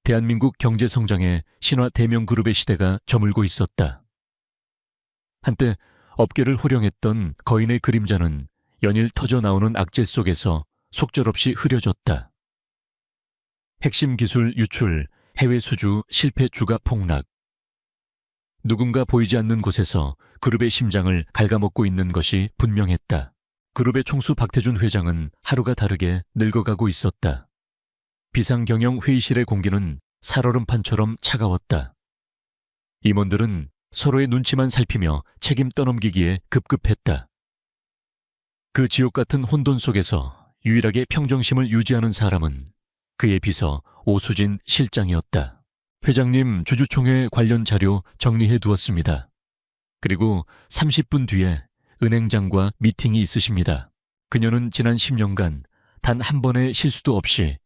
대한민국 경제 성장의 신화 대명그룹의 시대가 저물고 있었다. 한때 업계를 호령했던 거인의 그림자는 연일 터져나오는 악재 속에서 속절없이 흐려졌다. 핵심 기술 유출, 해외 수주, 실패 주가 폭락. 누군가 보이지 않는 곳에서 그룹의 심장을 갉아먹고 있는 것이 분명했다. 그룹의 총수 박태준 회장은 하루가 다르게 늙어가고 있었다. 비상경영 회의실의 공기는 살얼음판처럼 차가웠다. 임원들은 서로의 눈치만 살피며 책임 떠넘기기에 급급했다. 그 지옥 같은 혼돈 속에서 유일하게 평정심을 유지하는 사람은 그의 비서 오수진 실장이었다. 회장님, 주주총회 관련 자료 정리해 두었습니다. 그리고 30분 뒤에 은행장과 미팅이 있으십니다. 그녀는 지난 10년간 단 한 번의 실수도 없이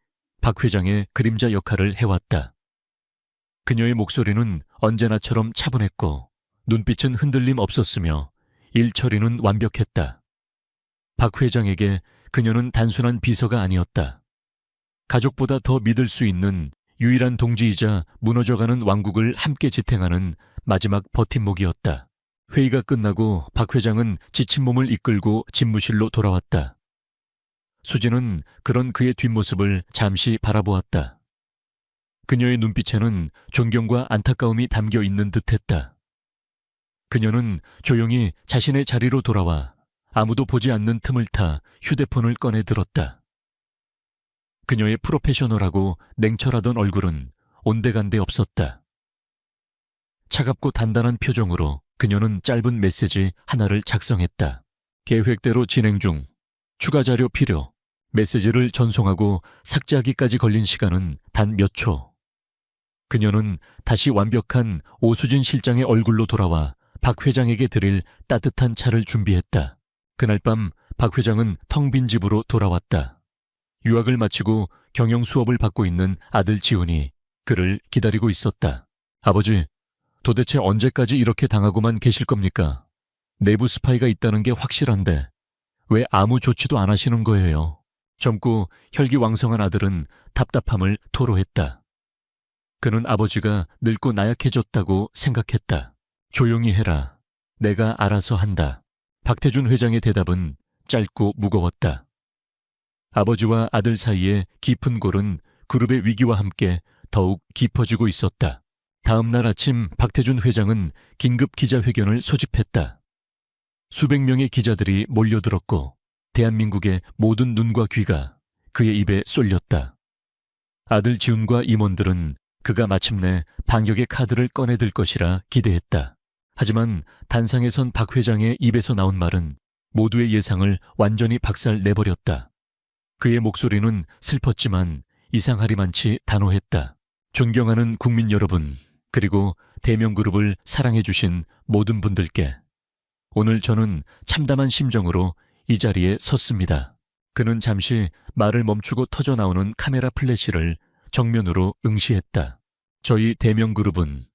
박 회장의 그림자 역할을 해왔다. 그녀의 목소리는 언제나처럼 차분했고 눈빛은 흔들림 없었으며 일 처리는 완벽했다. 박 회장에게 그녀는 단순한 비서가 아니었다. 가족보다 더 믿을 수 있는 유일한 동지이자 무너져가는 왕국을 함께 지탱하는 마지막 버팀목이었다. 회의가 끝나고 박 회장은 지친 몸을 이끌고 집무실로 돌아왔다. 수진은 그런 그의 뒷모습을 잠시 바라보았다. 그녀의 눈빛에는 존경과 안타까움이 담겨 있는 듯했다. 그녀는 조용히 자신의 자리로 돌아와 아무도 보지 않는 틈을 타 휴대폰을 꺼내 들었다. 그녀의 프로페셔널하고 냉철하던 얼굴은 온데간데 없었다. 차갑고 단단한 표정으로 그녀는 짧은 메시지 하나를 작성했다. 계획대로 진행 중. 추가 자료 필요. 메시지를 전송하고 삭제하기까지 걸린 시간은 단 몇 초. 그녀는 다시 완벽한 오수진 실장의 얼굴로 돌아와 박 회장에게 드릴 따뜻한 차를 준비했다. 그날 밤 박 회장은 텅 빈 집으로 돌아왔다. 유학을 마치고 경영 수업을 받고 있는 아들 지훈이 그를 기다리고 있었다. 아버지, 도대체 언제까지 이렇게 당하고만 계실 겁니까? 내부 스파이가 있다는 게 확실한데 왜 아무 조치도 안 하시는 거예요? 젊고 혈기왕성한 아들은 답답함을 토로했다. 그는 아버지가 늙고 나약해졌다고 생각했다. 조용히 해라. 내가 알아서 한다. 박태준 회장의 대답은 짧고 무거웠다. 아버지와 아들 사이의 깊은 골은 그룹의 위기와 함께 더욱 깊어지고 있었다. 다음 날 아침 박태준 회장은 긴급 기자회견을 소집했다. 수백 명의 기자들이 몰려들었고 대한민국의 모든 눈과 귀가 그의 입에 쏠렸다. 아들 지훈과 임원들은 그가 마침내 반격의 카드를 꺼내들 것이라 기대했다. 하지만 단상에 선 박 회장의 입에서 나온 말은 모두의 예상을 완전히 박살내버렸다. 그의 목소리는 슬펐지만 이상하리만치 단호했다. 존경하는 국민 여러분, 그리고 대명그룹을 사랑해주신 모든 분들께 오늘 저는 참담한 심정으로 이 자리에 섰습니다. 그는 잠시 말을 멈추고 터져나오는 카메라 플래시를 정면으로 응시했다. 저희 대명그룹은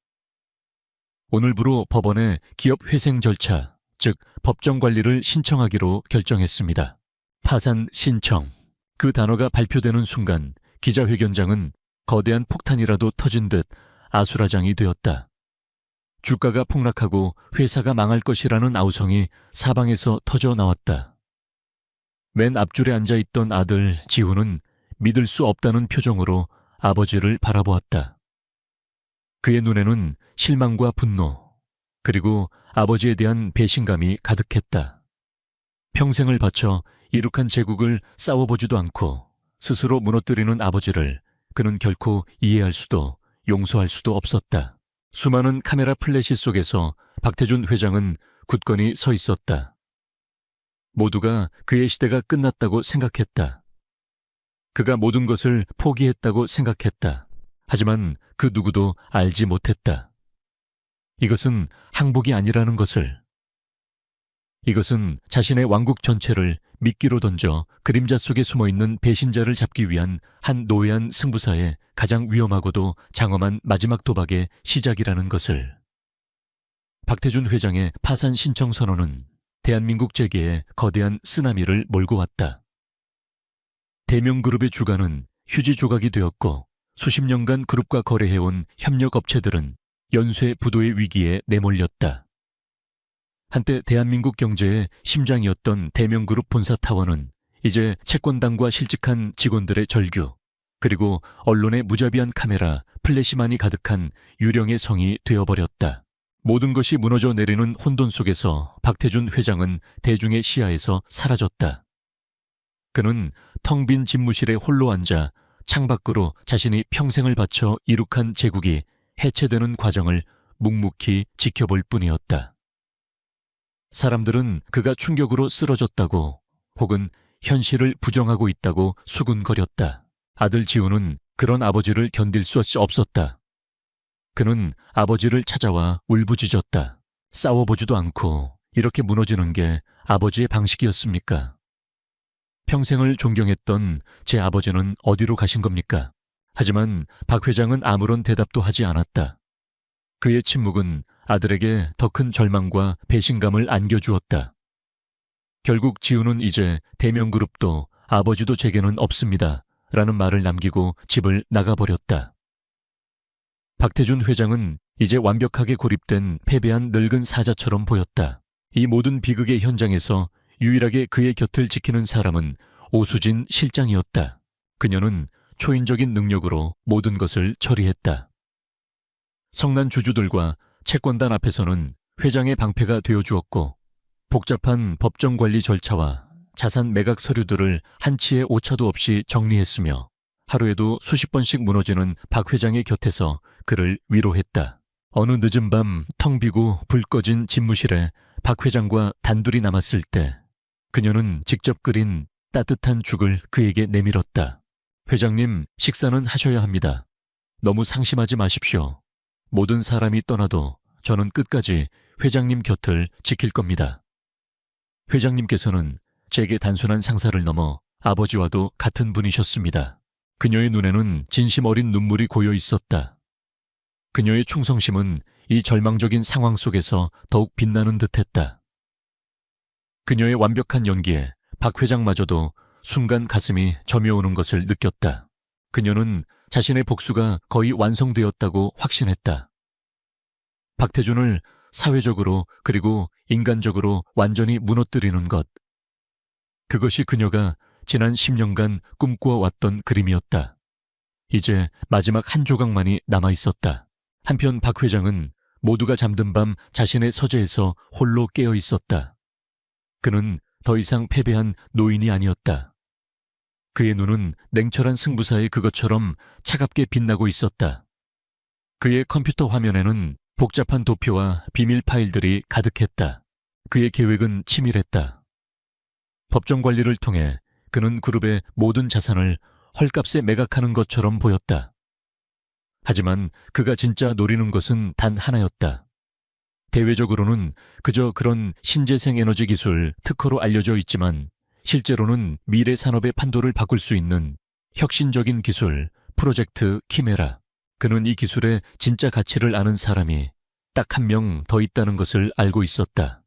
오늘부로 법원에 기업 회생 절차, 즉 법정 관리를 신청하기로 결정했습니다. 파산 신청. 그 단어가 발표되는 순간 기자회견장은 거대한 폭탄이라도 터진 듯 아수라장이 되었다. 주가가 폭락하고 회사가 망할 것이라는 아우성이 사방에서 터져 나왔다. 맨 앞줄에 앉아있던 아들 지훈은 믿을 수 없다는 표정으로 아버지를 바라보았다. 그의 눈에는 실망과 분노, 그리고 아버지에 대한 배신감이 가득했다. 평생을 바쳐 이룩한 제국을 싸워보지도 않고 스스로 무너뜨리는 아버지를 그는 결코 이해할 수도 용서할 수도 없었다. 수많은 카메라 플래시 속에서 박태준 회장은 굳건히 서 있었다. 모두가 그의 시대가 끝났다고 생각했다. 그가 모든 것을 포기했다고 생각했다. 하지만 그 누구도 알지 못했다. 이것은 항복이 아니라는 것을. 이것은 자신의 왕국 전체를 미끼로 던져 그림자 속에 숨어있는 배신자를 잡기 위한 한 노예한 승부사의 가장 위험하고도 장엄한 마지막 도박의 시작이라는 것을. 박태준 회장의 파산 신청 선언은 대한민국 재계에 거대한 쓰나미를 몰고 왔다. 대명그룹의 주가는 휴지 조각이 되었고 수십 년간 그룹과 거래해온 협력업체들은 연쇄 부도의 위기에 내몰렸다. 한때 대한민국 경제의 심장이었던 대명그룹 본사타워는 이제 채권당과 실직한 직원들의 절규, 그리고 언론의 무자비한 카메라, 플래시만이 가득한 유령의 성이 되어버렸다. 모든 것이 무너져 내리는 혼돈 속에서 박태준 회장은 대중의 시야에서 사라졌다. 그는 텅 빈 집무실에 홀로 앉아 창밖으로 자신이 평생을 바쳐 이룩한 제국이 해체되는 과정을 묵묵히 지켜볼 뿐이었다. 사람들은 그가 충격으로 쓰러졌다고 혹은 현실을 부정하고 있다고 수군거렸다. 아들 지우는 그런 아버지를 견딜 수 없었다. 그는 아버지를 찾아와 울부짖었다. 싸워보지도 않고 이렇게 무너지는 게 아버지의 방식이었습니까? 평생을 존경했던 제 아버지는 어디로 가신 겁니까? 하지만 박 회장은 아무런 대답도 하지 않았다. 그의 침묵은 아들에게 더 큰 절망과 배신감을 안겨주었다. 결국 지우는 이제 대명그룹도 아버지도 제게는 없습니다. 라는 말을 남기고 집을 나가버렸다. 박태준 회장은 이제 완벽하게 고립된 패배한 늙은 사자처럼 보였다. 이 모든 비극의 현장에서 유일하게 그의 곁을 지키는 사람은 오수진 실장이었다. 그녀는 초인적인 능력으로 모든 것을 처리했다. 성난 주주들과 채권단 앞에서는 회장의 방패가 되어주었고 복잡한 법정관리 절차와 자산 매각 서류들을 한치의 오차도 없이 정리했으며 하루에도 수십 번씩 무너지는 박 회장의 곁에서 그를 위로했다. 어느 늦은 밤 텅 비고 불 꺼진 집무실에 박 회장과 단둘이 남았을 때 그녀는 직접 끓인 따뜻한 죽을 그에게 내밀었다. 회장님, 식사는 하셔야 합니다. 너무 상심하지 마십시오. 모든 사람이 떠나도 저는 끝까지 회장님 곁을 지킬 겁니다. 회장님께서는 제게 단순한 상사를 넘어 아버지와도 같은 분이셨습니다. 그녀의 눈에는 진심 어린 눈물이 고여 있었다. 그녀의 충성심은 이 절망적인 상황 속에서 더욱 빛나는 듯했다. 그녀의 완벽한 연기에 박 회장마저도 순간 가슴이 저며오는 것을 느꼈다. 그녀는 자신의 복수가 거의 완성되었다고 확신했다. 박태준을 사회적으로 그리고 인간적으로 완전히 무너뜨리는 것. 그것이 그녀가 지난 10년간 꿈꾸어왔던 그림이었다. 이제 마지막 한 조각만이 남아있었다. 한편 박 회장은 모두가 잠든 밤 자신의 서재에서 홀로 깨어 있었다. 그는 더 이상 패배한 노인이 아니었다. 그의 눈은 냉철한 승부사의 그것처럼 차갑게 빛나고 있었다. 그의 컴퓨터 화면에는 복잡한 도표와 비밀 파일들이 가득했다. 그의 계획은 치밀했다. 법정 관리를 통해 그는 그룹의 모든 자산을 헐값에 매각하는 것처럼 보였다. 하지만 그가 진짜 노리는 것은 단 하나였다. 대외적으로는 그저 그런 신재생 에너지 기술 특허로 알려져 있지만 실제로는 미래 산업의 판도를 바꿀 수 있는 혁신적인 기술 프로젝트 키메라. 그는 이 기술의 진짜 가치를 아는 사람이 딱 한 명 더 있다는 것을 알고 있었다.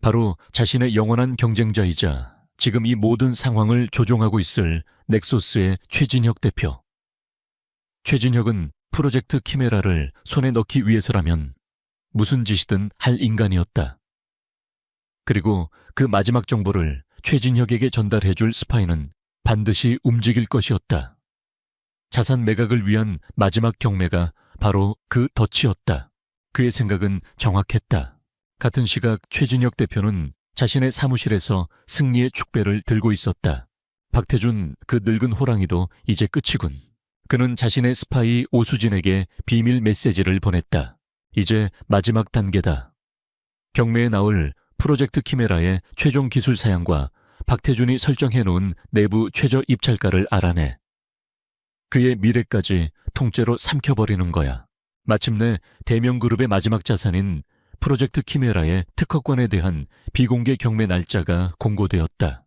바로 자신의 영원한 경쟁자이자 지금 이 모든 상황을 조종하고 있을 넥소스의 최진혁 대표. 최진혁은 프로젝트 키메라를 손에 넣기 위해서라면 무슨 짓이든 할 인간이었다. 그리고 그 마지막 정보를 최진혁에게 전달해줄 스파이는 반드시 움직일 것이었다. 자산 매각을 위한 마지막 경매가 바로 그 덫이었다. 그의 생각은 정확했다. 같은 시각 최진혁 대표는 자신의 사무실에서 승리의 축배를 들고 있었다. 박태준, 그 늙은 호랑이도 이제 끝이군. 그는 자신의 스파이 오수진에게 비밀 메시지를 보냈다. 이제 마지막 단계다. 경매에 나올 프로젝트 키메라의 최종 기술 사양과 박태준이 설정해놓은 내부 최저 입찰가를 알아내. 그의 미래까지 통째로 삼켜버리는 거야. 마침내 대명그룹의 마지막 자산인 프로젝트 키메라의 특허권에 대한 비공개 경매 날짜가 공고되었다.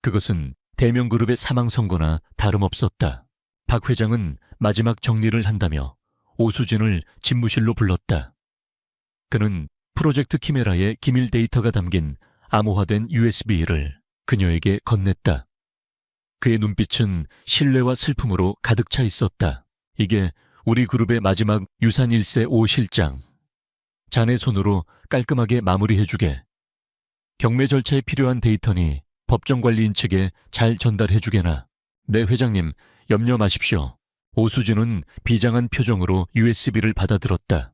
그것은 대명그룹의 사망 선고나 다름없었다. 박 회장은 마지막 정리를 한다며 오수진을 집무실로 불렀다. 그는 프로젝트 키메라의 기밀 데이터가 담긴 암호화된 USB를 그녀에게 건넸다. 그의 눈빛은 신뢰와 슬픔으로 가득 차 있었다. 이게 우리 그룹의 마지막 유산 1세 오 실장. 자네 손으로 깔끔하게 마무리해주게. 경매 절차에 필요한 데이터니 법정관리인 측에 잘 전달해주게나. 네, 회장님, 염려 마십시오. 오수진은 비장한 표정으로 USB를 받아들었다.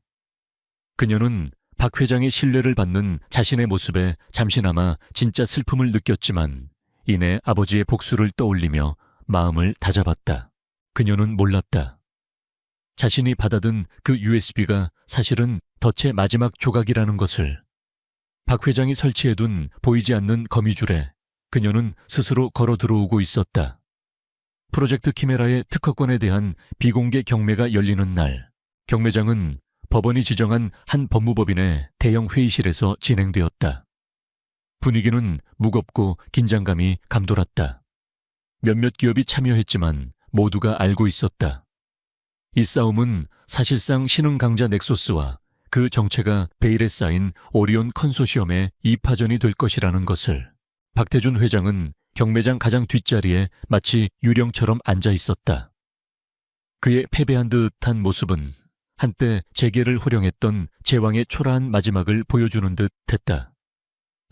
그녀는 박 회장의 신뢰를 받는 자신의 모습에 잠시나마 진짜 슬픔을 느꼈지만 이내 아버지의 복수를 떠올리며 마음을 다잡았다. 그녀는 몰랐다. 자신이 받아든 그 USB가 사실은 덫의 마지막 조각이라는 것을. 박 회장이 설치해둔 보이지 않는 거미줄에 그녀는 스스로 걸어 들어오고 있었다. 프로젝트 키메라의 특허권에 대한 비공개 경매가 열리는 날, 경매장은 법원이 지정한 한 법무법인의 대형 회의실에서 진행되었다. 분위기는 무겁고 긴장감이 감돌았다. 몇몇 기업이 참여했지만 모두가 알고 있었다. 이 싸움은 사실상 신흥 강자 넥소스와 그 정체가 베일에 쌓인 오리온 컨소시엄의 2파전이 될 것이라는 것을. 박태준 회장은 경매장 가장 뒷자리에 마치 유령처럼 앉아 있었다. 그의 패배한 듯한 모습은 한때 재계를 호령했던 제왕의 초라한 마지막을 보여주는 듯 했다.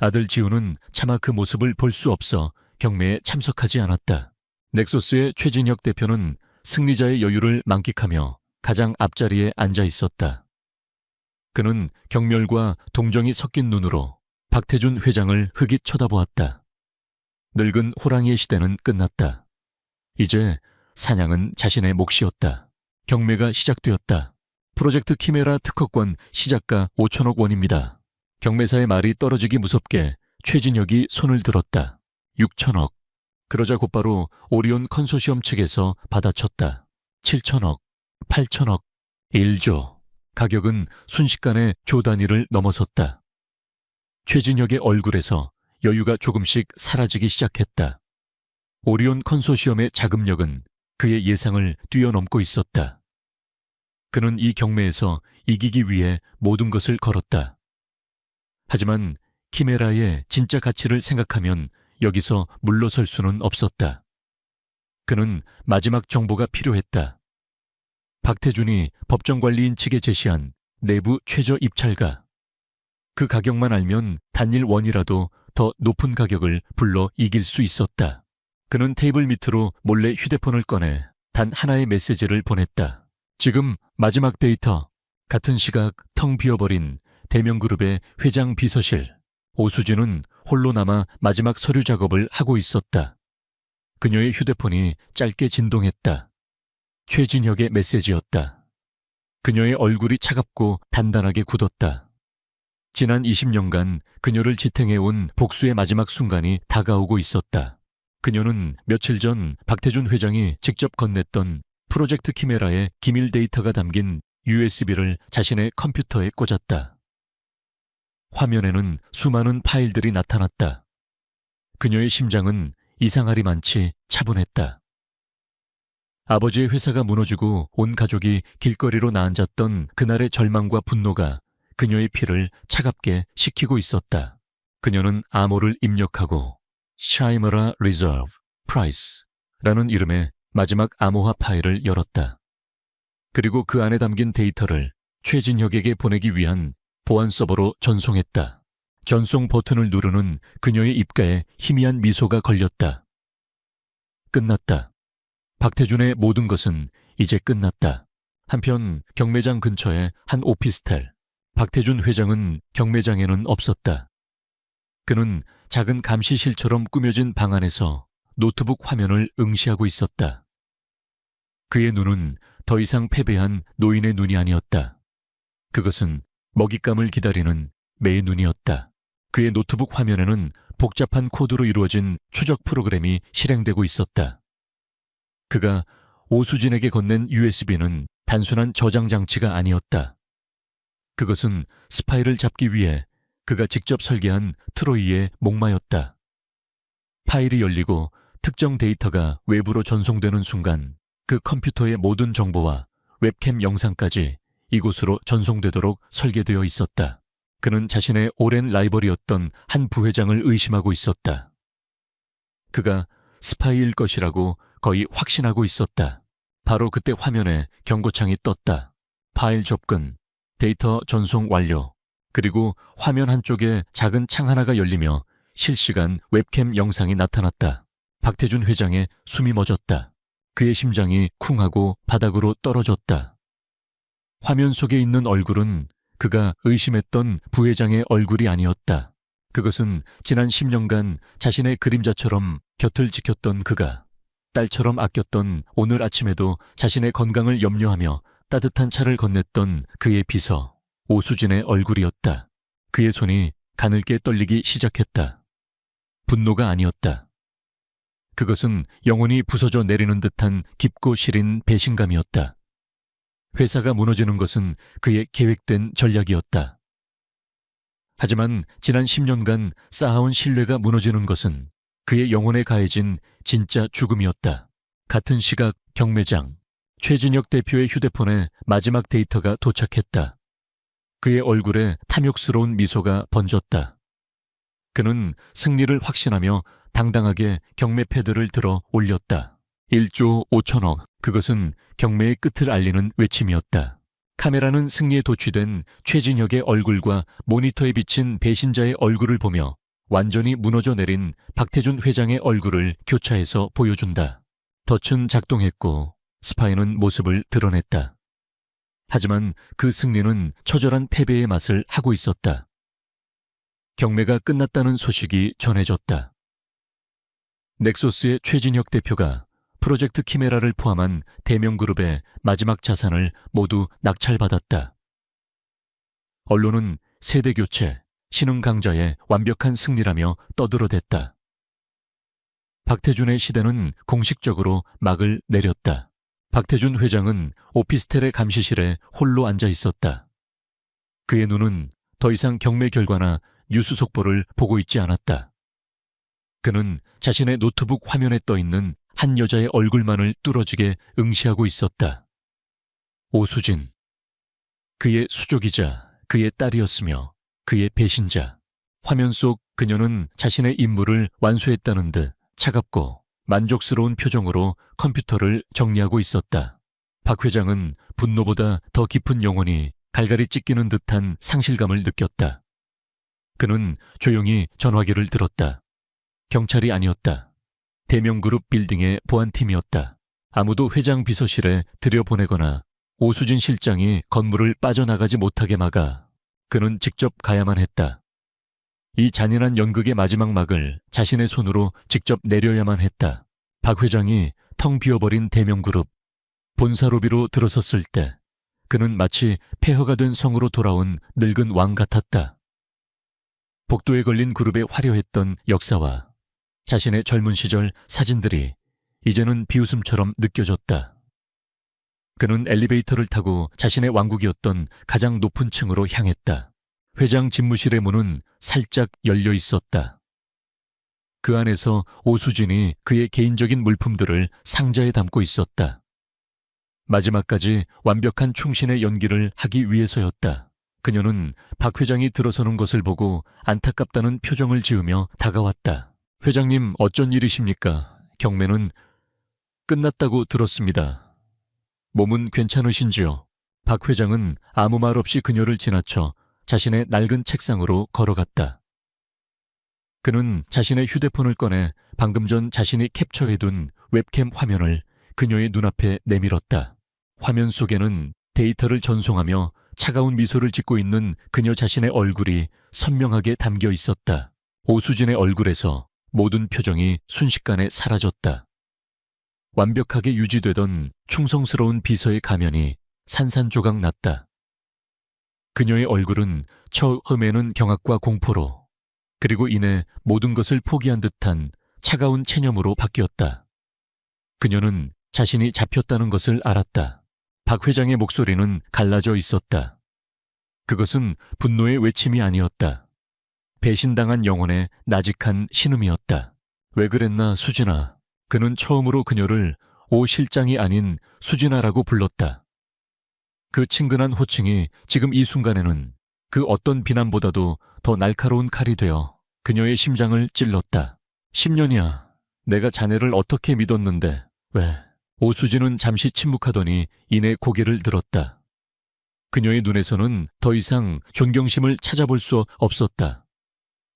아들 지우는 차마 그 모습을 볼 수 없어 경매에 참석하지 않았다. 넥소스의 최진혁 대표는 승리자의 여유를 만끽하며 가장 앞자리에 앉아 있었다. 그는 경멸과 동정이 섞인 눈으로 박태준 회장을 흐깃 쳐다보았다. 늙은 호랑이의 시대는 끝났다. 이제 사냥은 자신의 몫이었다. 경매가 시작되었다. 프로젝트 키메라 특허권 시작가 5천억 원입니다. 경매사의 말이 떨어지기 무섭게 최진혁이 손을 들었다. 6천억. 그러자 곧바로 오리온 컨소시엄 측에서 받아쳤다. 7천억, 8천억, 1조. 가격은 순식간에 조 단위를 넘어섰다. 최진혁의 얼굴에서 여유가 조금씩 사라지기 시작했다. 오리온 컨소시엄의 자금력은 그의 예상을 뛰어넘고 있었다. 그는 이 경매에서 이기기 위해 모든 것을 걸었다. 하지만 키메라의 진짜 가치를 생각하면 여기서 물러설 수는 없었다. 그는 마지막 정보가 필요했다. 박태준이 법정관리인 측에 제시한 내부 최저 입찰가. 그 가격만 알면 단일 원이라도 더 높은 가격을 불러 이길 수 있었다. 그는 테이블 밑으로 몰래 휴대폰을 꺼내 단 하나의 메시지를 보냈다. 지금 마지막 데이터. 같은 시각 텅 비어버린 대명그룹의 회장 비서실. 오수진은 홀로 남아 마지막 서류 작업을 하고 있었다. 그녀의 휴대폰이 짧게 진동했다. 최진혁의 메시지였다. 그녀의 얼굴이 차갑고 단단하게 굳었다. 지난 20년간 그녀를 지탱해온 복수의 마지막 순간이 다가오고 있었다. 그녀는 며칠 전 박태준 회장이 직접 건넸던 프로젝트 키메라의 기밀 데이터가 담긴 USB를 자신의 컴퓨터에 꽂았다. 화면에는 수많은 파일들이 나타났다. 그녀의 심장은 이상하리만치 차분했다. 아버지의 회사가 무너지고 온 가족이 길거리로 나앉았던 그날의 절망과 분노가 그녀의 피를 차갑게 식히고 있었다. 그녀는 암호를 입력하고 샤이머라 리저브 프라이스라는 이름의 마지막 암호화 파일을 열었다. 그리고 그 안에 담긴 데이터를 최진혁에게 보내기 위한 보안 서버로 전송했다. 전송 버튼을 누르는 그녀의 입가에 희미한 미소가 걸렸다. 끝났다. 박태준의 모든 것은 이제 끝났다. 한편 경매장 근처의 한 오피스텔. 박태준 회장은 경매장에는 없었다. 그는 작은 감시실처럼 꾸며진 방 안에서 노트북 화면을 응시하고 있었다. 그의 눈은 더 이상 패배한 노인의 눈이 아니었다. 그것은 먹잇감을 기다리는 매의 눈이었다. 그의 노트북 화면에는 복잡한 코드로 이루어진 추적 프로그램이 실행되고 있었다. 그가 오수진에게 건넨 USB는 단순한 저장 장치가 아니었다. 그것은 스파이를 잡기 위해 그가 직접 설계한 트로이의 목마였다. 파일이 열리고 특정 데이터가 외부로 전송되는 순간 그 컴퓨터의 모든 정보와 웹캠 영상까지 이곳으로 전송되도록 설계되어 있었다. 그는 자신의 오랜 라이벌이었던 한 부회장을 의심하고 있었다. 그가 스파이일 것이라고 거의 확신하고 있었다. 바로 그때 화면에 경고창이 떴다. 파일 접근, 데이터 전송 완료. 그리고 화면 한쪽에 작은 창 하나가 열리며 실시간 웹캠 영상이 나타났다. 박태준 회장의 숨이 멎었다. 그의 심장이 쿵하고 바닥으로 떨어졌다. 화면 속에 있는 얼굴은 그가 의심했던 부회장의 얼굴이 아니었다. 그것은 지난 10년간 자신의 그림자처럼 곁을 지켰던 그가, 딸처럼 아꼈던 오늘 아침에도 자신의 건강을 염려하며 따뜻한 차를 건넸던 그의 비서 오수진의 얼굴이었다. 그의 손이 가늘게 떨리기 시작했다. 분노가 아니었다. 그것은 영혼이 부서져 내리는 듯한 깊고 시린 배신감이었다. 회사가 무너지는 것은 그의 계획된 전략이었다. 하지만 지난 10년간 쌓아온 신뢰가 무너지는 것은 그의 영혼에 가해진 진짜 죽음이었다. 같은 시각 경매장, 최진혁 대표의 휴대폰에 마지막 데이터가 도착했다. 그의 얼굴에 탐욕스러운 미소가 번졌다. 그는 승리를 확신하며 당당하게 경매 패드를 들어 올렸다. 1조 5천억, 그것은 경매의 끝을 알리는 외침이었다. 카메라는 승리에 도취된 최진혁의 얼굴과 모니터에 비친 배신자의 얼굴을 보며 완전히 무너져 내린 박태준 회장의 얼굴을 교차해서 보여준다. 덫은 작동했고 스파이는 모습을 드러냈다. 하지만 그 승리는 처절한 패배의 맛을 하고 있었다. 경매가 끝났다는 소식이 전해졌다. 넥소스의 최진혁 대표가 프로젝트 키메라를 포함한 대명그룹의 마지막 자산을 모두 낙찰받았다. 언론은 세대교체, 신흥강자의 완벽한 승리라며 떠들어댔다. 박태준의 시대는 공식적으로 막을 내렸다. 박태준 회장은 오피스텔의 감시실에 홀로 앉아 있었다. 그의 눈은 더 이상 경매 결과나 뉴스 속보를 보고 있지 않았다. 그는 자신의 노트북 화면에 떠있는 한 여자의 얼굴만을 뚫어지게 응시하고 있었다. 오수진. 그의 수족이자 그의 딸이었으며 그의 배신자. 화면 속 그녀는 자신의 임무를 완수했다는 듯 차갑고 만족스러운 표정으로 컴퓨터를 정리하고 있었다. 박 회장은 분노보다 더 깊은 영혼이 갈갈이 찢기는 듯한 상실감을 느꼈다. 그는 조용히 전화기를 들었다. 경찰이 아니었다. 대명그룹 빌딩의 보안팀이었다. 아무도 회장 비서실에 들여보내거나 오수진 실장이 건물을 빠져나가지 못하게 막아 그는 직접 가야만 했다. 이 잔인한 연극의 마지막 막을 자신의 손으로 직접 내려야만 했다. 박 회장이 텅 비어버린 대명그룹 본사 로비로 들어섰을 때 그는 마치 폐허가 된 성으로 돌아온 늙은 왕 같았다. 복도에 걸린 그룹의 화려했던 역사와 자신의 젊은 시절 사진들이 이제는 비웃음처럼 느껴졌다. 그는 엘리베이터를 타고 자신의 왕국이었던 가장 높은 층으로 향했다. 회장 집무실의 문은 살짝 열려 있었다. 그 안에서 오수진이 그의 개인적인 물품들을 상자에 담고 있었다. 마지막까지 완벽한 충신의 연기를 하기 위해서였다. 그녀는 박 회장이 들어서는 것을 보고 안타깝다는 표정을 지으며 다가왔다. 회장님, 어쩐 일이십니까? 경매는 끝났다고 들었습니다. 몸은 괜찮으신지요? 박 회장은 아무 말 없이 그녀를 지나쳐 자신의 낡은 책상으로 걸어갔다. 그는 자신의 휴대폰을 꺼내 방금 전 자신이 캡처해둔 웹캠 화면을 그녀의 눈앞에 내밀었다. 화면 속에는 데이터를 전송하며 차가운 미소를 짓고 있는 그녀 자신의 얼굴이 선명하게 담겨 있었다. 오수진의 얼굴에서 모든 표정이 순식간에 사라졌다. 완벽하게 유지되던 충성스러운 비서의 가면이 산산조각 났다. 그녀의 얼굴은 처음에는 경악과 공포로, 그리고 이내 모든 것을 포기한 듯한 차가운 체념으로 바뀌었다. 그녀는 자신이 잡혔다는 것을 알았다. 박 회장의 목소리는 갈라져 있었다. 그것은 분노의 외침이 아니었다. 배신당한 영혼의 나직한 신음이었다. 왜 그랬나, 수진아. 그는 처음으로 그녀를 오 실장이 아닌 수진아라고 불렀다. 그 친근한 호칭이 지금 이 순간에는 그 어떤 비난보다도 더 날카로운 칼이 되어 그녀의 심장을 찔렀다. 10년이야. 내가 자네를 어떻게 믿었는데 왜? 오수진은 잠시 침묵하더니 이내 고개를 들었다. 그녀의 눈에서는 더 이상 존경심을 찾아볼 수 없었다.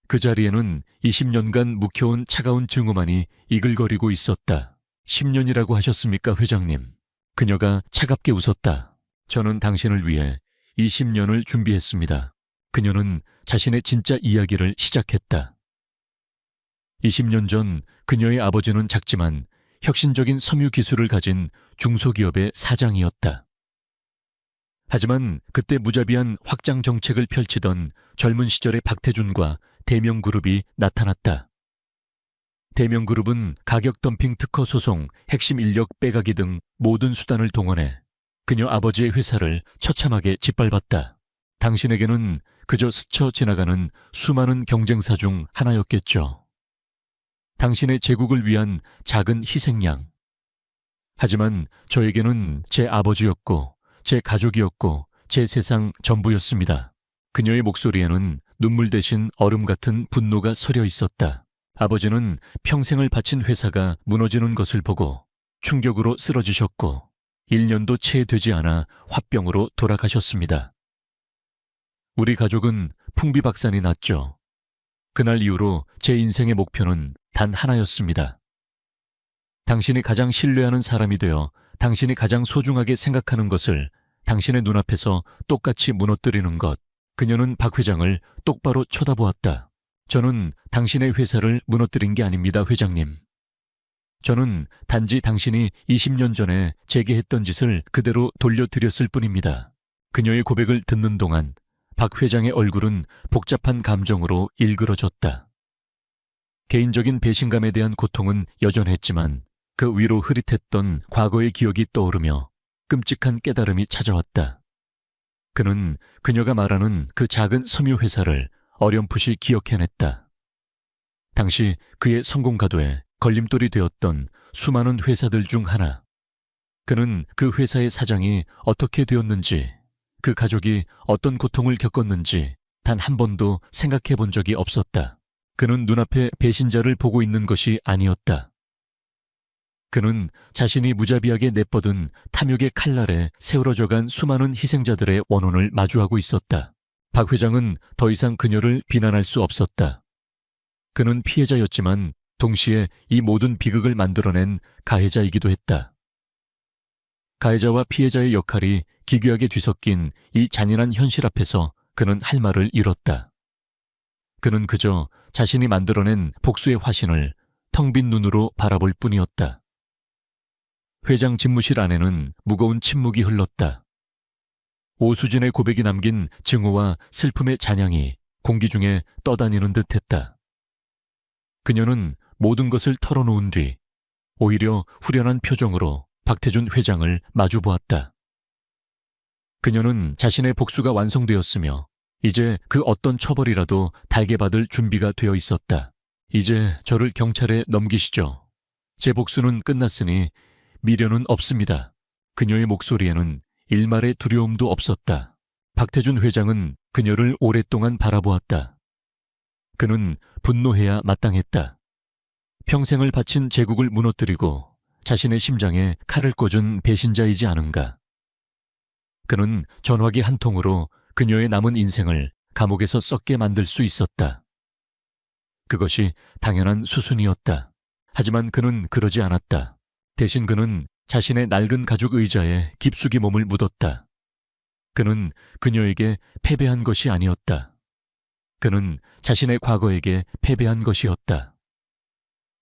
그 자리에는 20년간 묵혀온 차가운 증오만이 이글거리고 있었다. 10년이라고 하셨습니까, 회장님? 그녀가 차갑게 웃었다. 저는 당신을 위해 20년을 준비했습니다. 그녀는 자신의 진짜 이야기를 시작했다. 20년 전 그녀의 아버지는 작지만 혁신적인 섬유 기술을 가진 중소기업의 사장이었다. 하지만 그때 무자비한 확장 정책을 펼치던 젊은 시절의 박태준과 대명그룹이 나타났다. 대명그룹은 가격 덤핑 특허 소송, 핵심 인력 빼가기 등 모든 수단을 동원해 그녀 아버지의 회사를 처참하게 짓밟았다. 당신에게는 그저 스쳐 지나가는 수많은 경쟁사 중 하나였겠죠. 당신의 제국을 위한 작은 희생양. 하지만 저에게는 제 아버지였고 제 가족이었고 제 세상 전부였습니다. 그녀의 목소리에는 눈물 대신 얼음 같은 분노가 서려 있었다. 아버지는 평생을 바친 회사가 무너지는 것을 보고 충격으로 쓰러지셨고 1년도 채 되지 않아 화병으로 돌아가셨습니다. 우리 가족은 풍비박산이 났죠. 그날 이후로 제 인생의 목표는 단 하나였습니다. 당신이 가장 신뢰하는 사람이 되어 당신이 가장 소중하게 생각하는 것을 당신의 눈앞에서 똑같이 무너뜨리는 것. 그녀는 박 회장을 똑바로 쳐다보았다. 저는 당신의 회사를 무너뜨린 게 아닙니다, 회장님. 저는 단지 당신이 20년 전에 제게 했던 짓을 그대로 돌려드렸을 뿐입니다. 그녀의 고백을 듣는 동안 박 회장의 얼굴은 복잡한 감정으로 일그러졌다. 개인적인 배신감에 대한 고통은 여전했지만 그 위로 흐릿했던 과거의 기억이 떠오르며 끔찍한 깨달음이 찾아왔다. 그는 그녀가 말하는 그 작은 섬유 회사를 어렴풋이 기억해냈다. 당시 그의 성공 가도에 걸림돌이 되었던 수많은 회사들 중 하나. 그는 그 회사의 사장이 어떻게 되었는지, 그 가족이 어떤 고통을 겪었는지 단 한 번도 생각해 본 적이 없었다. 그는 눈앞에 배신자를 보고 있는 것이 아니었다. 그는 자신이 무자비하게 내뻗은 탐욕의 칼날에 세우러져간 수많은 희생자들의 원혼을 마주하고 있었다. 박 회장은 더 이상 그녀를 비난할 수 없었다. 그는 피해자였지만 동시에 이 모든 비극을 만들어낸 가해자이기도 했다. 가해자와 피해자의 역할이 기괴하게 뒤섞인 이 잔인한 현실 앞에서 그는 할 말을 잃었다. 그는 그저 자신이 만들어낸 복수의 화신을 텅 빈 눈으로 바라볼 뿐이었다. 회장 집무실 안에는 무거운 침묵이 흘렀다. 오수진의 고백이 남긴 증오와 슬픔의 잔향이 공기 중에 떠다니는 듯했다. 그녀는 모든 것을 털어놓은 뒤 오히려 후련한 표정으로 박태준 회장을 마주보았다. 그녀는 자신의 복수가 완성되었으며 이제 그 어떤 처벌이라도 달게 받을 준비가 되어 있었다. 이제 저를 경찰에 넘기시죠. 제 복수는 끝났으니 미련은 없습니다. 그녀의 목소리에는 일말의 두려움도 없었다. 박태준 회장은 그녀를 오랫동안 바라보았다. 그는 분노해야 마땅했다. 평생을 바친 제국을 무너뜨리고 자신의 심장에 칼을 꽂은 배신자이지 않은가. 그는 전화기 한 통으로 그녀의 남은 인생을 감옥에서 썩게 만들 수 있었다. 그것이 당연한 수순이었다. 하지만 그는 그러지 않았다. 대신 그는 자신의 낡은 가죽 의자에 깊숙이 몸을 묻었다. 그는 그녀에게 패배한 것이 아니었다. 그는 자신의 과거에게 패배한 것이었다.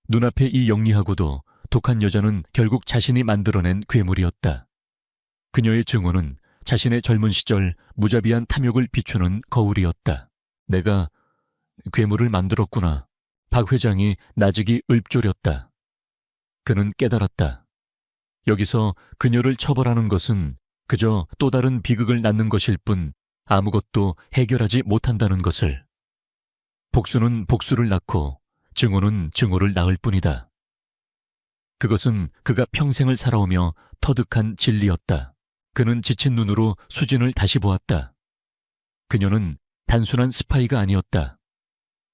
눈앞에 이 영리하고도 독한 여자는 결국 자신이 만들어낸 괴물이었다. 그녀의 증오는 자신의 젊은 시절 무자비한 탐욕을 비추는 거울이었다. 내가 괴물을 만들었구나. 박 회장이 나직이 읊조렸다. 그는 깨달았다. 여기서 그녀를 처벌하는 것은 그저 또 다른 비극을 낳는 것일 뿐 아무것도 해결하지 못한다는 것을. 복수는 복수를 낳고 증오는 증오를 낳을 뿐이다. 그것은 그가 평생을 살아오며 터득한 진리였다. 그는 지친 눈으로 수진을 다시 보았다. 그녀는 단순한 스파이가 아니었다.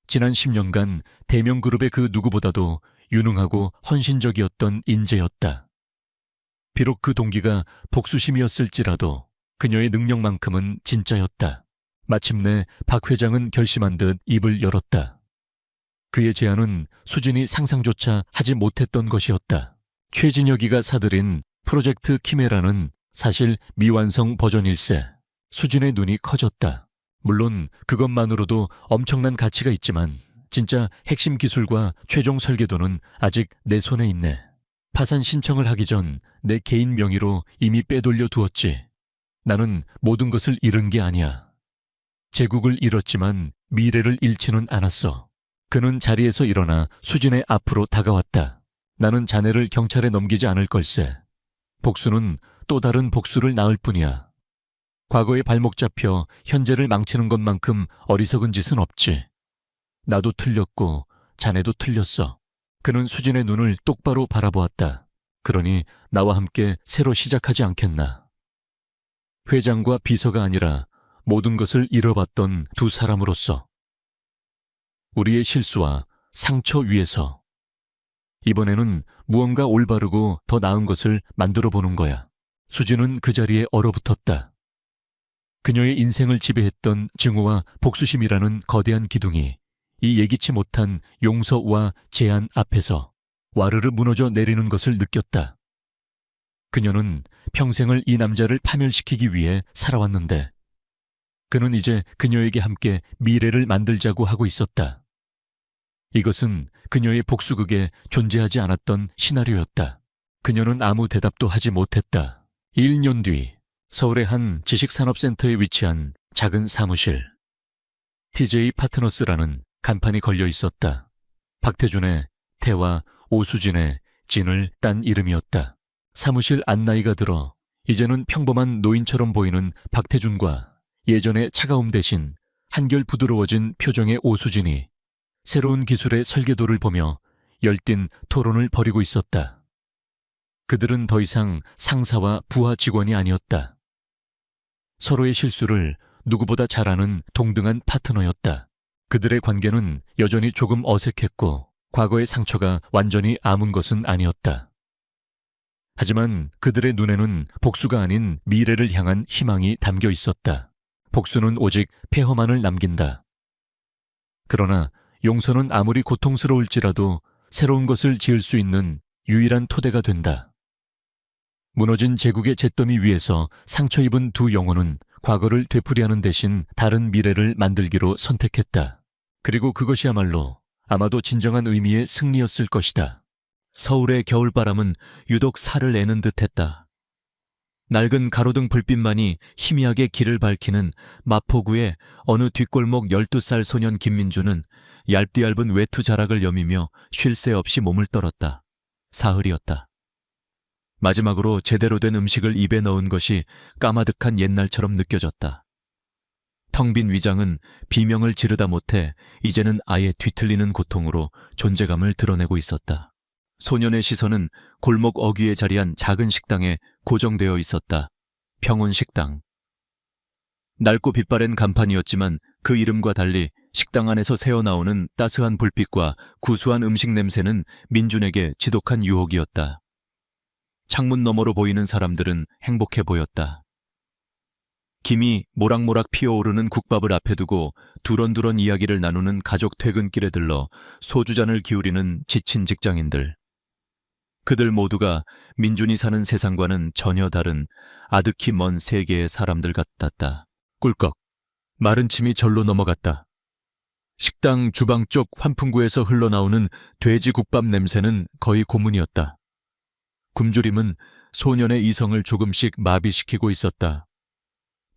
지난 10년간 대명그룹의 그 누구보다도 유능하고 헌신적이었던 인재였다. 비록 그 동기가 복수심이었을지라도 그녀의 능력만큼은 진짜였다. 마침내 박 회장은 결심한 듯 입을 열었다. 그의 제안은 수진이 상상조차 하지 못했던 것이었다. 최진혁이가 사들인 프로젝트 키메라는 사실 미완성 버전일세. 수진의 눈이 커졌다. 물론 그것만으로도 엄청난 가치가 있지만 진짜 핵심 기술과 최종 설계도는 아직 내 손에 있네. 파산 신청을 하기 전 내 개인 명의로 이미 빼돌려 두었지. 나는 모든 것을 잃은 게 아니야. 제국을 잃었지만 미래를 잃지는 않았어. 그는 자리에서 일어나 수진의 앞으로 다가왔다. 나는 자네를 경찰에 넘기지 않을 걸세. 복수는 또 다른 복수를 낳을 뿐이야. 과거에 발목 잡혀 현재를 망치는 것만큼 어리석은 짓은 없지. 나도 틀렸고 자네도 틀렸어. 그는 수진의 눈을 똑바로 바라보았다. 그러니 나와 함께 새로 시작하지 않겠나. 회장과 비서가 아니라 모든 것을 잃어봤던 두 사람으로서. 우리의 실수와 상처 위에서. 이번에는 무언가 올바르고 더 나은 것을 만들어 보는 거야. 수진은 그 자리에 얼어붙었다. 그녀의 인생을 지배했던 증오와 복수심이라는 거대한 기둥이 이 예기치 못한 용서와 제안 앞에서 와르르 무너져 내리는 것을 느꼈다. 그녀는 평생을 이 남자를 파멸시키기 위해 살아왔는데 그는 이제 그녀에게 함께 미래를 만들자고 하고 있었다. 이것은 그녀의 복수극에 존재하지 않았던 시나리오였다. 그녀는 아무 대답도 하지 못했다. 1년 뒤 서울의 한 지식산업센터에 위치한 작은 사무실. TJ 파트너스라는 간판이 걸려 있었다. 박태준의 태와 오수진의 진을 딴 이름이었다. 사무실 안나이가 들어 이제는 평범한 노인처럼 보이는 박태준과 예전의 차가움 대신 한결 부드러워진 표정의 오수진이 새로운 기술의 설계도를 보며 열띤 토론을 벌이고 있었다. 그들은 더 이상 상사와 부하 직원이 아니었다. 서로의 실수를 누구보다 잘 아는 동등한 파트너였다. 그들의 관계는 여전히 조금 어색했고 과거의 상처가 완전히 아문 것은 아니었다. 하지만 그들의 눈에는 복수가 아닌 미래를 향한 희망이 담겨 있었다. 복수는 오직 폐허만을 남긴다. 그러나 용서는 아무리 고통스러울지라도 새로운 것을 지을 수 있는 유일한 토대가 된다. 무너진 제국의 잿더미 위에서 상처 입은 두 영혼은 과거를 되풀이하는 대신 다른 미래를 만들기로 선택했다. 그리고 그것이야말로 아마도 진정한 의미의 승리였을 것이다. 서울의 겨울바람은 유독 살을 내는 듯했다. 낡은 가로등 불빛만이 희미하게 길을 밝히는 마포구의 어느 뒷골목 12살 소년 김민주는 얇디얇은 외투 자락을 여미며 쉴 새 없이 몸을 떨었다. 사흘이었다. 마지막으로 제대로 된 음식을 입에 넣은 것이 까마득한 옛날처럼 느껴졌다. 텅 빈 위장은 비명을 지르다 못해 이제는 아예 뒤틀리는 고통으로 존재감을 드러내고 있었다. 소년의 시선은 골목 어귀에 자리한 작은 식당에 고정되어 있었다. 평온식당. 낡고 빛바랜 간판이었지만 그 이름과 달리 식당 안에서 새어나오는 따스한 불빛과 구수한 음식 냄새는 민준에게 지독한 유혹이었다. 창문 너머로 보이는 사람들은 행복해 보였다. 김이 모락모락 피어오르는 국밥을 앞에 두고 두런두런 이야기를 나누는 가족 퇴근길에 들러 소주잔을 기울이는 지친 직장인들. 그들 모두가 민준이 사는 세상과는 전혀 다른 아득히 먼 세계의 사람들 같았다. 꿀꺽. 마른 침이 절로 넘어갔다. 식당 주방 쪽 환풍구에서 흘러나오는 돼지국밥 냄새는 거의 고문이었다. 굶주림은 소년의 이성을 조금씩 마비시키고 있었다.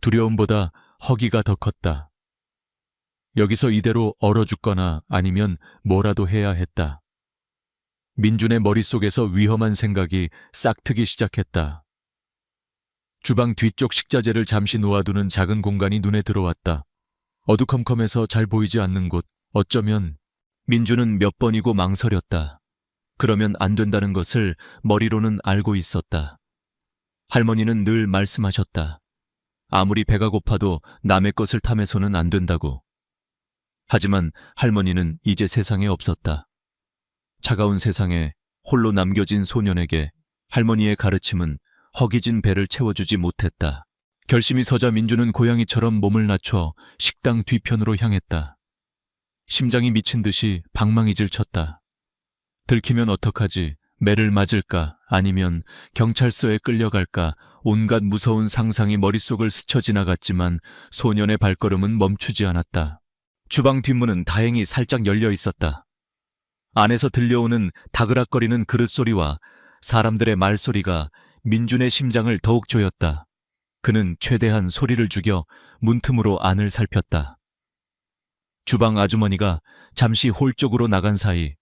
두려움보다 허기가 더 컸다. 여기서 이대로 얼어 죽거나 아니면 뭐라도 해야 했다. 민준의 머릿속에서 위험한 생각이 싹트기 시작했다. 주방 뒤쪽 식자재를 잠시 놓아두는 작은 공간이 눈에 들어왔다. 어두컴컴해서 잘 보이지 않는 곳, 어쩌면 민준은 몇 번이고 망설였다. 그러면 안 된다는 것을 머리로는 알고 있었다. 할머니는 늘 말씀하셨다. 아무리 배가 고파도 남의 것을 탐해서는 안 된다고. 하지만 할머니는 이제 세상에 없었다. 차가운 세상에 홀로 남겨진 소년에게 할머니의 가르침은 허기진 배를 채워주지 못했다. 결심이 서자 민주는 고양이처럼 몸을 낮춰 식당 뒤편으로 향했다. 심장이 미친 듯이 방망이질 쳤다. 들키면 어떡하지? 매를 맞을까? 아니면 경찰서에 끌려갈까? 온갖 무서운 상상이 머릿속을 스쳐 지나갔지만 소년의 발걸음은 멈추지 않았다. 주방 뒷문은 다행히 살짝 열려 있었다. 안에서 들려오는 다그락거리는 그릇소리와 사람들의 말소리가 민준의 심장을 더욱 조였다. 그는 최대한 소리를 죽여 문틈으로 안을 살폈다. 주방 아주머니가 잠시 홀 쪽으로 나간 사이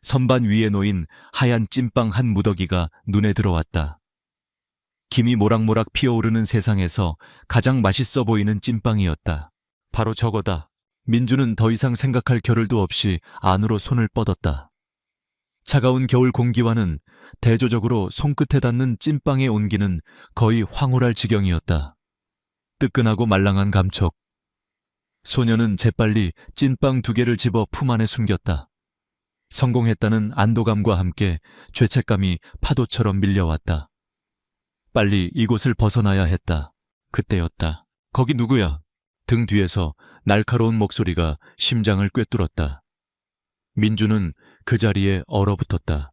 선반 위에 놓인 하얀 찐빵 한 무더기가 눈에 들어왔다. 김이 모락모락 피어오르는 세상에서 가장 맛있어 보이는 찐빵이었다. 바로 저거다. 민주는 더 이상 생각할 겨를도 없이 안으로 손을 뻗었다. 차가운 겨울 공기와는 대조적으로 손끝에 닿는 찐빵의 온기는 거의 황홀할 지경이었다. 뜨끈하고 말랑한 감촉. 소녀는 재빨리 찐빵 2개를 집어 품 안에 숨겼다. 성공했다는 안도감과 함께 죄책감이 파도처럼 밀려왔다. 빨리 이곳을 벗어나야 했다. 그때였다. 거기 누구야? 등 뒤에서 날카로운 목소리가 심장을 꿰뚫었다. 민주는 그 자리에 얼어붙었다.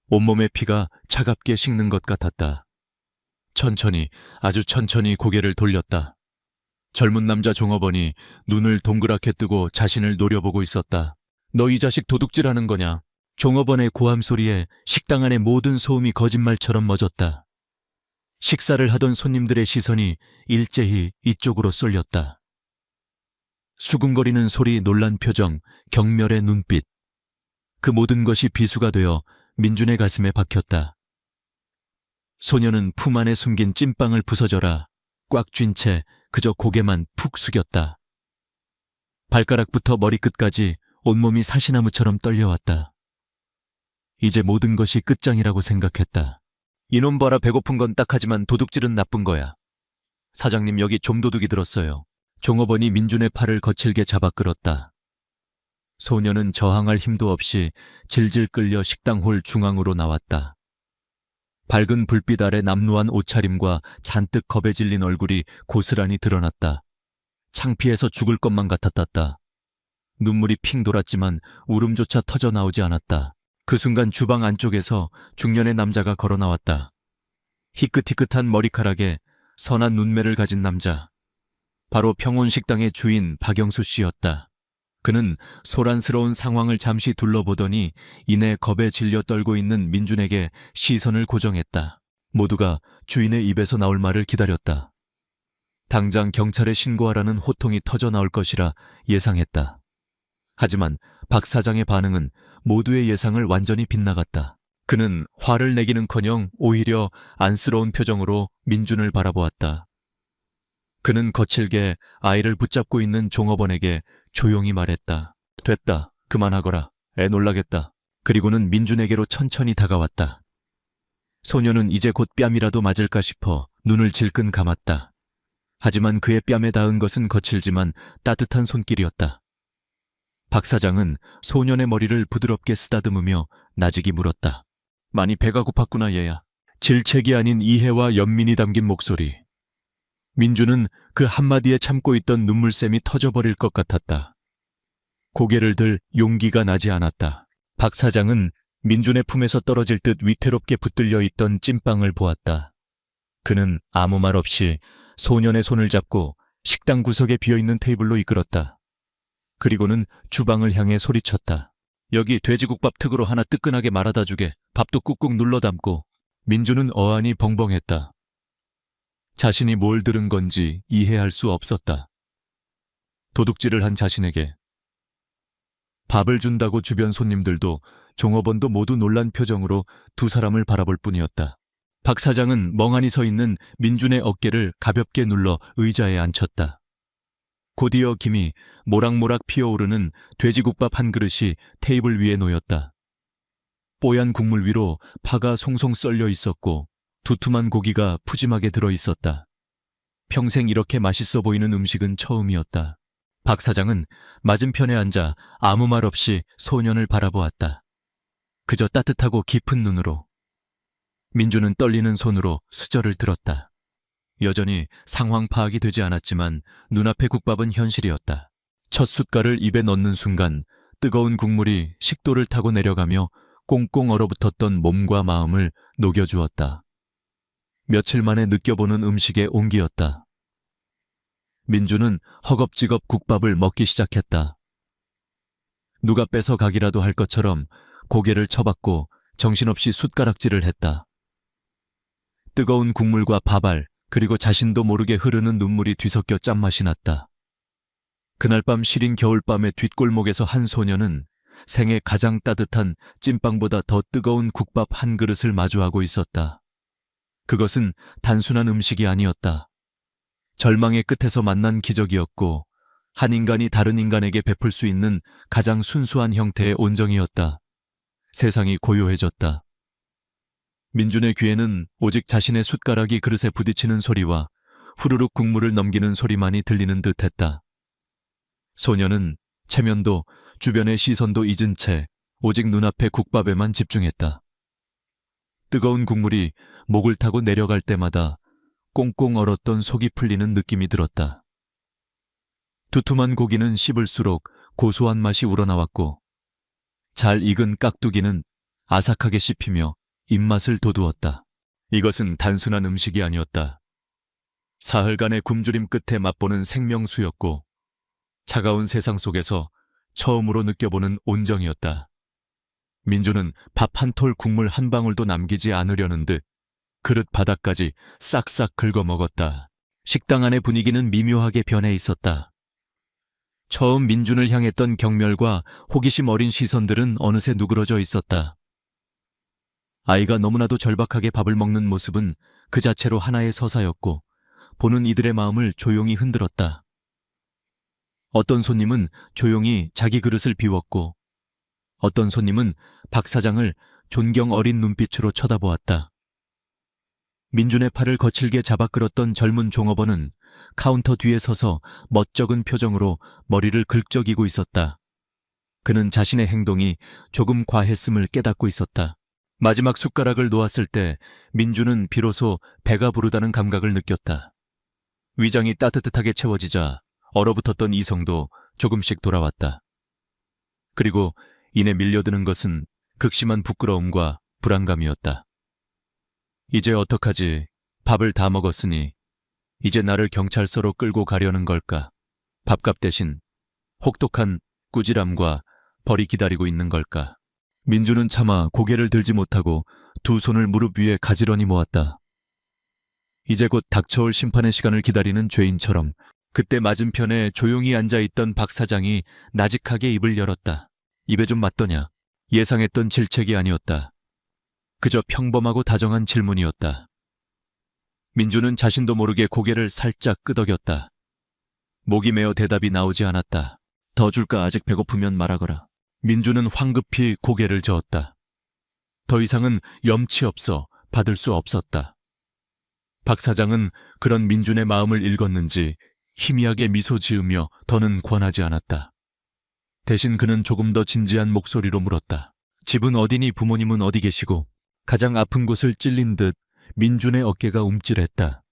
온몸의 피가 차갑게 식는 것 같았다. 천천히, 아주 천천히 고개를 돌렸다. 젊은 남자 종업원이 눈을 동그랗게 뜨고 자신을 노려보고 있었다. 너 이 자식 도둑질하는 거냐? 종업원의 고함 소리에 식당 안의 모든 소음이 거짓말처럼 멎었다. 식사를 하던 손님들의 시선이 일제히 이쪽으로 쏠렸다. 수군거리는 소리, 놀란 표정, 경멸의 눈빛. 그 모든 것이 비수가 되어 민준의 가슴에 박혔다. 소녀는 품 안에 숨긴 찐빵을 부서져라 꽉 쥔 채 그저 고개만 푹 숙였다. 발가락부터 머리끝까지 온몸이 사시나무처럼 떨려왔다. 이제 모든 것이 끝장이라고 생각했다. 이놈 봐라, 배고픈 건 딱하지만 도둑질은 나쁜 거야. 사장님, 여기 좀도둑이 들었어요. 종업원이 민준의 팔을 거칠게 잡아 끌었다. 소녀는 저항할 힘도 없이 질질 끌려 식당 홀 중앙으로 나왔다. 밝은 불빛 아래 남루한 옷차림과 잔뜩 겁에 질린 얼굴이 고스란히 드러났다. 창피해서 죽을 것만 같았다. 눈물이 핑 돌았지만 울음조차 터져 나오지 않았다. 그 순간 주방 안쪽에서 중년의 남자가 걸어 나왔다. 희끗희끗한 머리카락에 선한 눈매를 가진 남자. 바로 평온식당의 주인 박영수 씨였다. 그는 소란스러운 상황을 잠시 둘러보더니 이내 겁에 질려 떨고 있는 민준에게 시선을 고정했다. 모두가 주인의 입에서 나올 말을 기다렸다. 당장 경찰에 신고하라는 호통이 터져 나올 것이라 예상했다. 하지만 박 사장의 반응은 모두의 예상을 완전히 빗나갔다. 그는 화를 내기는커녕 오히려 안쓰러운 표정으로 민준을 바라보았다. 그는 거칠게 아이를 붙잡고 있는 종업원에게 조용히 말했다. 됐다. 그만하거라. 애 놀라겠다. 그리고는 민준에게로 천천히 다가왔다. 소녀는 이제 곧 뺨이라도 맞을까 싶어 눈을 질끈 감았다. 하지만 그의 뺨에 닿은 것은 거칠지만 따뜻한 손길이었다. 박 사장은 소년의 머리를 부드럽게 쓰다듬으며 나직이 물었다. 많이 배가 고팠구나, 얘야. 질책이 아닌 이해와 연민이 담긴 목소리. 민주는 그 한마디에 참고 있던 눈물샘이 터져버릴 것 같았다. 고개를 들 용기가 나지 않았다. 박 사장은 민준의 품에서 떨어질 듯 위태롭게 붙들려 있던 찐빵을 보았다. 그는 아무 말 없이 소년의 손을 잡고 식당 구석에 비어있는 테이블로 이끌었다. 그리고는 주방을 향해 소리쳤다. 여기 돼지국밥 특으로 하나 뜨끈하게 말아다 주게. 밥도 꾹꾹 눌러 담고. 민주는 어안이 벙벙했다. 자신이 뭘 들은 건지 이해할 수 없었다. 도둑질을 한 자신에게 밥을 준다고 주변 손님들도 종업원도 모두 놀란 표정으로 두 사람을 바라볼 뿐이었다. 박 사장은 멍하니 서 있는 민준의 어깨를 가볍게 눌러 의자에 앉혔다. 곧이어 김이 모락모락 피어오르는 돼지국밥 한 그릇이 테이블 위에 놓였다. 뽀얀 국물 위로 파가 송송 썰려 있었고 두툼한 고기가 푸짐하게 들어있었다. 평생 이렇게 맛있어 보이는 음식은 처음이었다. 박 사장은 맞은편에 앉아 아무 말 없이 소년을 바라보았다. 그저 따뜻하고 깊은 눈으로. 민주는 떨리는 손으로 수저를 들었다. 여전히 상황 파악이 되지 않았지만 눈앞의 국밥은 현실이었다. 첫 숟갈을 입에 넣는 순간 뜨거운 국물이 식도를 타고 내려가며 꽁꽁 얼어붙었던 몸과 마음을 녹여주었다. 며칠 만에 느껴보는 음식의 온기였다. 민주는 허겁지겁 국밥을 먹기 시작했다. 누가 뺏어 가기라도 할 것처럼 고개를 쳐박고 정신없이 숟가락질을 했다. 뜨거운 국물과 밥알, 그리고 자신도 모르게 흐르는 눈물이 뒤섞여 짠맛이 났다. 그날 밤 시린 겨울밤의 뒷골목에서 한 소녀는 생애 가장 따뜻한 찐빵보다 더 뜨거운 국밥 한 그릇을 마주하고 있었다. 그것은 단순한 음식이 아니었다. 절망의 끝에서 만난 기적이었고 한 인간이 다른 인간에게 베풀 수 있는 가장 순수한 형태의 온정이었다. 세상이 고요해졌다. 민준의 귀에는 오직 자신의 숟가락이 그릇에 부딪히는 소리와 후루룩 국물을 넘기는 소리만이 들리는 듯했다. 소녀는 체면도 주변의 시선도 잊은 채 오직 눈앞의 국밥에만 집중했다. 뜨거운 국물이 목을 타고 내려갈 때마다 꽁꽁 얼었던 속이 풀리는 느낌이 들었다. 두툼한 고기는 씹을수록 고소한 맛이 우러나왔고 잘 익은 깍두기는 아삭하게 씹히며 입맛을 돋우었다. 이것은 단순한 음식이 아니었다. 사흘간의 굶주림 끝에 맛보는 생명수였고 차가운 세상 속에서 처음으로 느껴보는 온정이었다. 민주는 밥 한 톨 국물 한 방울도 남기지 않으려는 듯 그릇 바닥까지 싹싹 긁어먹었다. 식당 안의 분위기는 미묘하게 변해 있었다. 처음 민준을 향했던 경멸과 호기심 어린 시선들은 어느새 누그러져 있었다. 아이가 너무나도 절박하게 밥을 먹는 모습은 그 자체로 하나의 서사였고 보는 이들의 마음을 조용히 흔들었다. 어떤 손님은 조용히 자기 그릇을 비웠고 어떤 손님은 박 사장을 존경 어린 눈빛으로 쳐다보았다. 민준의 팔을 거칠게 잡아 끌었던 젊은 종업원은 카운터 뒤에 서서 멋쩍은 표정으로 머리를 긁적이고 있었다. 그는 자신의 행동이 조금 과했음을 깨닫고 있었다. 마지막 숟가락을 놓았을 때 민주는 비로소 배가 부르다는 감각을 느꼈다. 위장이 따뜻하게 채워지자 얼어붙었던 이성도 조금씩 돌아왔다. 그리고 이내 밀려드는 것은 극심한 부끄러움과 불안감이었다. 이제 어떡하지? 밥을 다 먹었으니 이제 나를 경찰서로 끌고 가려는 걸까? 밥값 대신 혹독한 꾸지람과 벌이 기다리고 있는 걸까? 민주는 차마 고개를 들지 못하고 두 손을 무릎 위에 가지런히 모았다. 이제 곧 닥쳐올 심판의 시간을 기다리는 죄인처럼 그때 맞은편에 조용히 앉아있던 박 사장이 나직하게 입을 열었다. 입에 좀 맞더냐? 예상했던 질책이 아니었다. 그저 평범하고 다정한 질문이었다. 민주는 자신도 모르게 고개를 살짝 끄덕였다. 목이 메어 대답이 나오지 않았다. 더 줄까? 아직 배고프면 말하거라. 민주는 황급히 고개를 저었다. 더 이상은 염치 없어 받을 수 없었다. 박 사장은 그런 민준의 마음을 읽었는지 희미하게 미소 지으며 더는 권하지 않았다. 대신 그는 조금 더 진지한 목소리로 물었다. 집은 어디니? 부모님은 어디 계시고? 가장 아픈 곳을 찔린 듯 민준의 어깨가 움찔했다.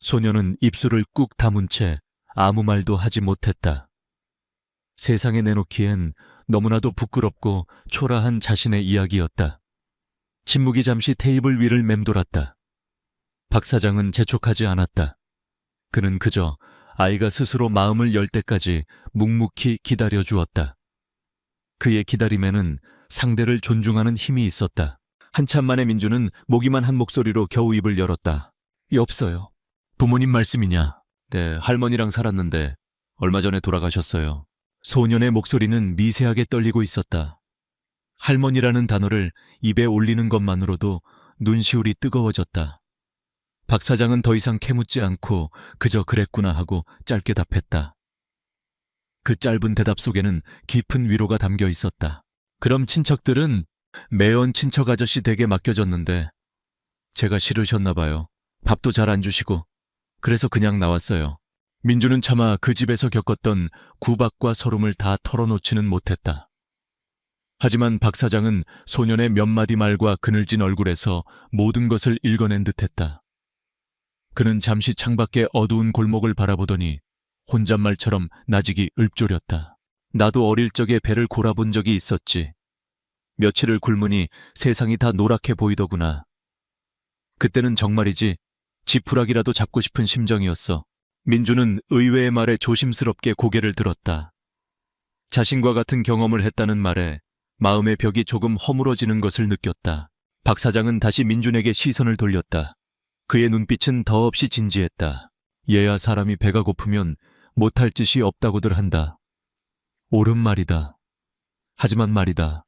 소녀는 입술을 꾹 다문 채 아무 말도 하지 못했다. 세상에 내놓기엔 너무나도 부끄럽고 초라한 자신의 이야기였다. 침묵이 잠시 테이블 위를 맴돌았다. 박 사장은 재촉하지 않았다. 그는 그저 아이가 스스로 마음을 열 때까지 묵묵히 기다려주었다. 그의 기다림에는 상대를 존중하는 힘이 있었다. 한참 만에 민주는 모기만 한 목소리로 겨우 입을 열었다. 없어요. 부모님 말씀이냐? 네, 할머니랑 살았는데 얼마 전에 돌아가셨어요. 소년의 목소리는 미세하게 떨리고 있었다. 할머니라는 단어를 입에 올리는 것만으로도 눈시울이 뜨거워졌다. 박 사장은 더 이상 캐묻지 않고 그저 그랬구나 하고 짧게 답했다. 그 짧은 대답 속에는 깊은 위로가 담겨 있었다. 그럼 친척들은? 매연 친척 아저씨 댁에 맡겨졌는데 제가 싫으셨나 봐요. 밥도 잘 안 주시고 그래서 그냥 나왔어요. 민주는 차마 그 집에서 겪었던 구박과 서름을 다 털어놓지는 못했다. 하지만 박 사장은 소년의 몇 마디 말과 그늘진 얼굴에서 모든 것을 읽어낸 듯했다. 그는 잠시 창밖의 어두운 골목을 바라보더니 혼잣말처럼 나직이 읊조렸다. 나도 어릴 적에 배를 골아본 적이 있었지. 며칠을 굶으니 세상이 다 노랗게 보이더구나. 그때는 정말이지 지푸라기라도 잡고 싶은 심정이었어. 민주는 의외의 말에 조심스럽게 고개를 들었다. 자신과 같은 경험을 했다는 말에 마음의 벽이 조금 허물어지는 것을 느꼈다. 박 사장은 다시 민준에게 시선을 돌렸다. 그의 눈빛은 더없이 진지했다. 얘야 사람이 배가 고프면 못할 짓이 없다고들 한다. 옳은 말이다. 하지만 말이다.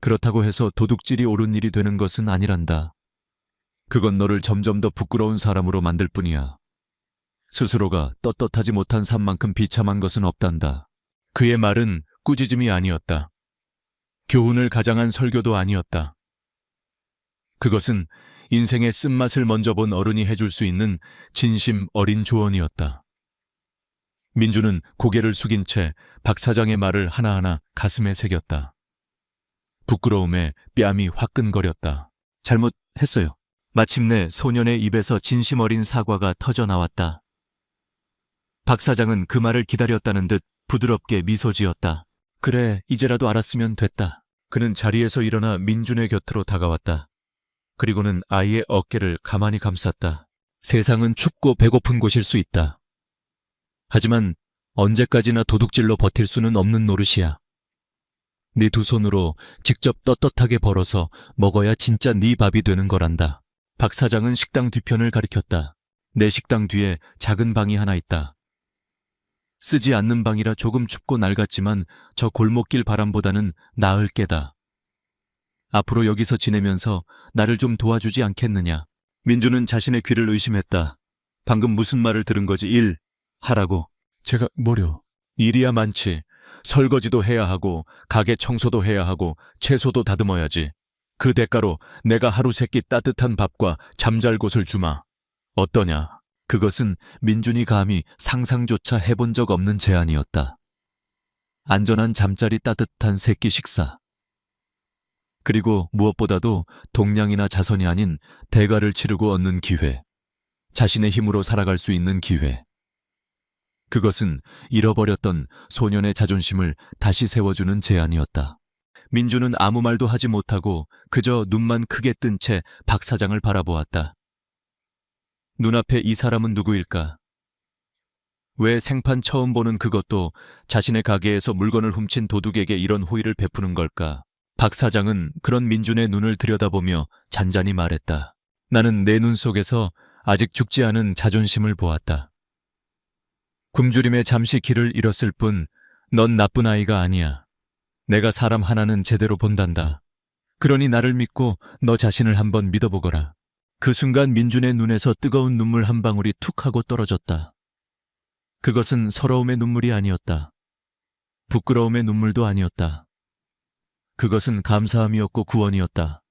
그렇다고 해서 도둑질이 옳은 일이 되는 것은 아니란다. 그건 너를 점점 더 부끄러운 사람으로 만들 뿐이야. 스스로가 떳떳하지 못한 삶만큼 비참한 것은 없단다. 그의 말은 꾸짖음이 아니었다. 교훈을 가장한 설교도 아니었다. 그것은 인생의 쓴맛을 먼저 본 어른이 해줄 수 있는 진심 어린 조언이었다. 민주는 고개를 숙인 채 박 사장의 말을 하나하나 가슴에 새겼다. 부끄러움에 뺨이 화끈거렸다. 잘못했어요. 마침내 소년의 입에서 진심 어린 사과가 터져 나왔다. 박 사장은 그 말을 기다렸다는 듯 부드럽게 미소 지었다. 그래, 이제라도 알았으면 됐다. 그는 자리에서 일어나 민준의 곁으로 다가왔다. 그리고는 아이의 어깨를 가만히 감쌌다. 세상은 춥고 배고픈 곳일 수 있다. 하지만 언제까지나 도둑질로 버틸 수는 없는 노릇이야. 네 두 손으로 직접 떳떳하게 벌어서 먹어야 진짜 네 밥이 되는 거란다. 박 사장은 식당 뒤편을 가리켰다. 내 식당 뒤에 작은 방이 하나 있다. 쓰지 않는 방이라 조금 춥고 낡았지만 저 골목길 바람보다는 나을 게다. 앞으로 여기서 지내면서 나를 좀 도와주지 않겠느냐. 민주는 자신의 귀를 의심했다. 방금 무슨 말을 들은 거지? 일 하라고. 제가 뭐려? 일이야 많지. 설거지도 해야 하고 가게 청소도 해야 하고 채소도 다듬어야지. 그 대가로 내가 하루 세끼 따뜻한 밥과 잠잘 곳을 주마. 어떠냐? 그것은 민준이 감히 상상조차 해본 적 없는 제안이었다. 안전한 잠자리 따뜻한 세끼 식사. 그리고 무엇보다도 동량이나 자선이 아닌 대가를 치르고 얻는 기회. 자신의 힘으로 살아갈 수 있는 기회. 그것은 잃어버렸던 소년의 자존심을 다시 세워주는 제안이었다. 민주는 아무 말도 하지 못하고 그저 눈만 크게 뜬 채 박 사장을 바라보았다. 눈앞에 이 사람은 누구일까? 왜 생판 처음 보는 그것도 자신의 가게에서 물건을 훔친 도둑에게 이런 호의를 베푸는 걸까? 박 사장은 그런 민준의 눈을 들여다보며 잔잔히 말했다. 나는 내 눈 속에서 아직 죽지 않은 자존심을 보았다. 굶주림에 잠시 길을 잃었을 뿐 넌 나쁜 아이가 아니야. 내가 사람 하나는 제대로 본단다. 그러니 나를 믿고 너 자신을 한번 믿어보거라. 그 순간 민준의 눈에서 뜨거운 눈물 한 방울이 툭 하고 떨어졌다. 그것은 서러움의 눈물이 아니었다. 부끄러움의 눈물도 아니었다. 그것은 감사함이었고 구원이었다.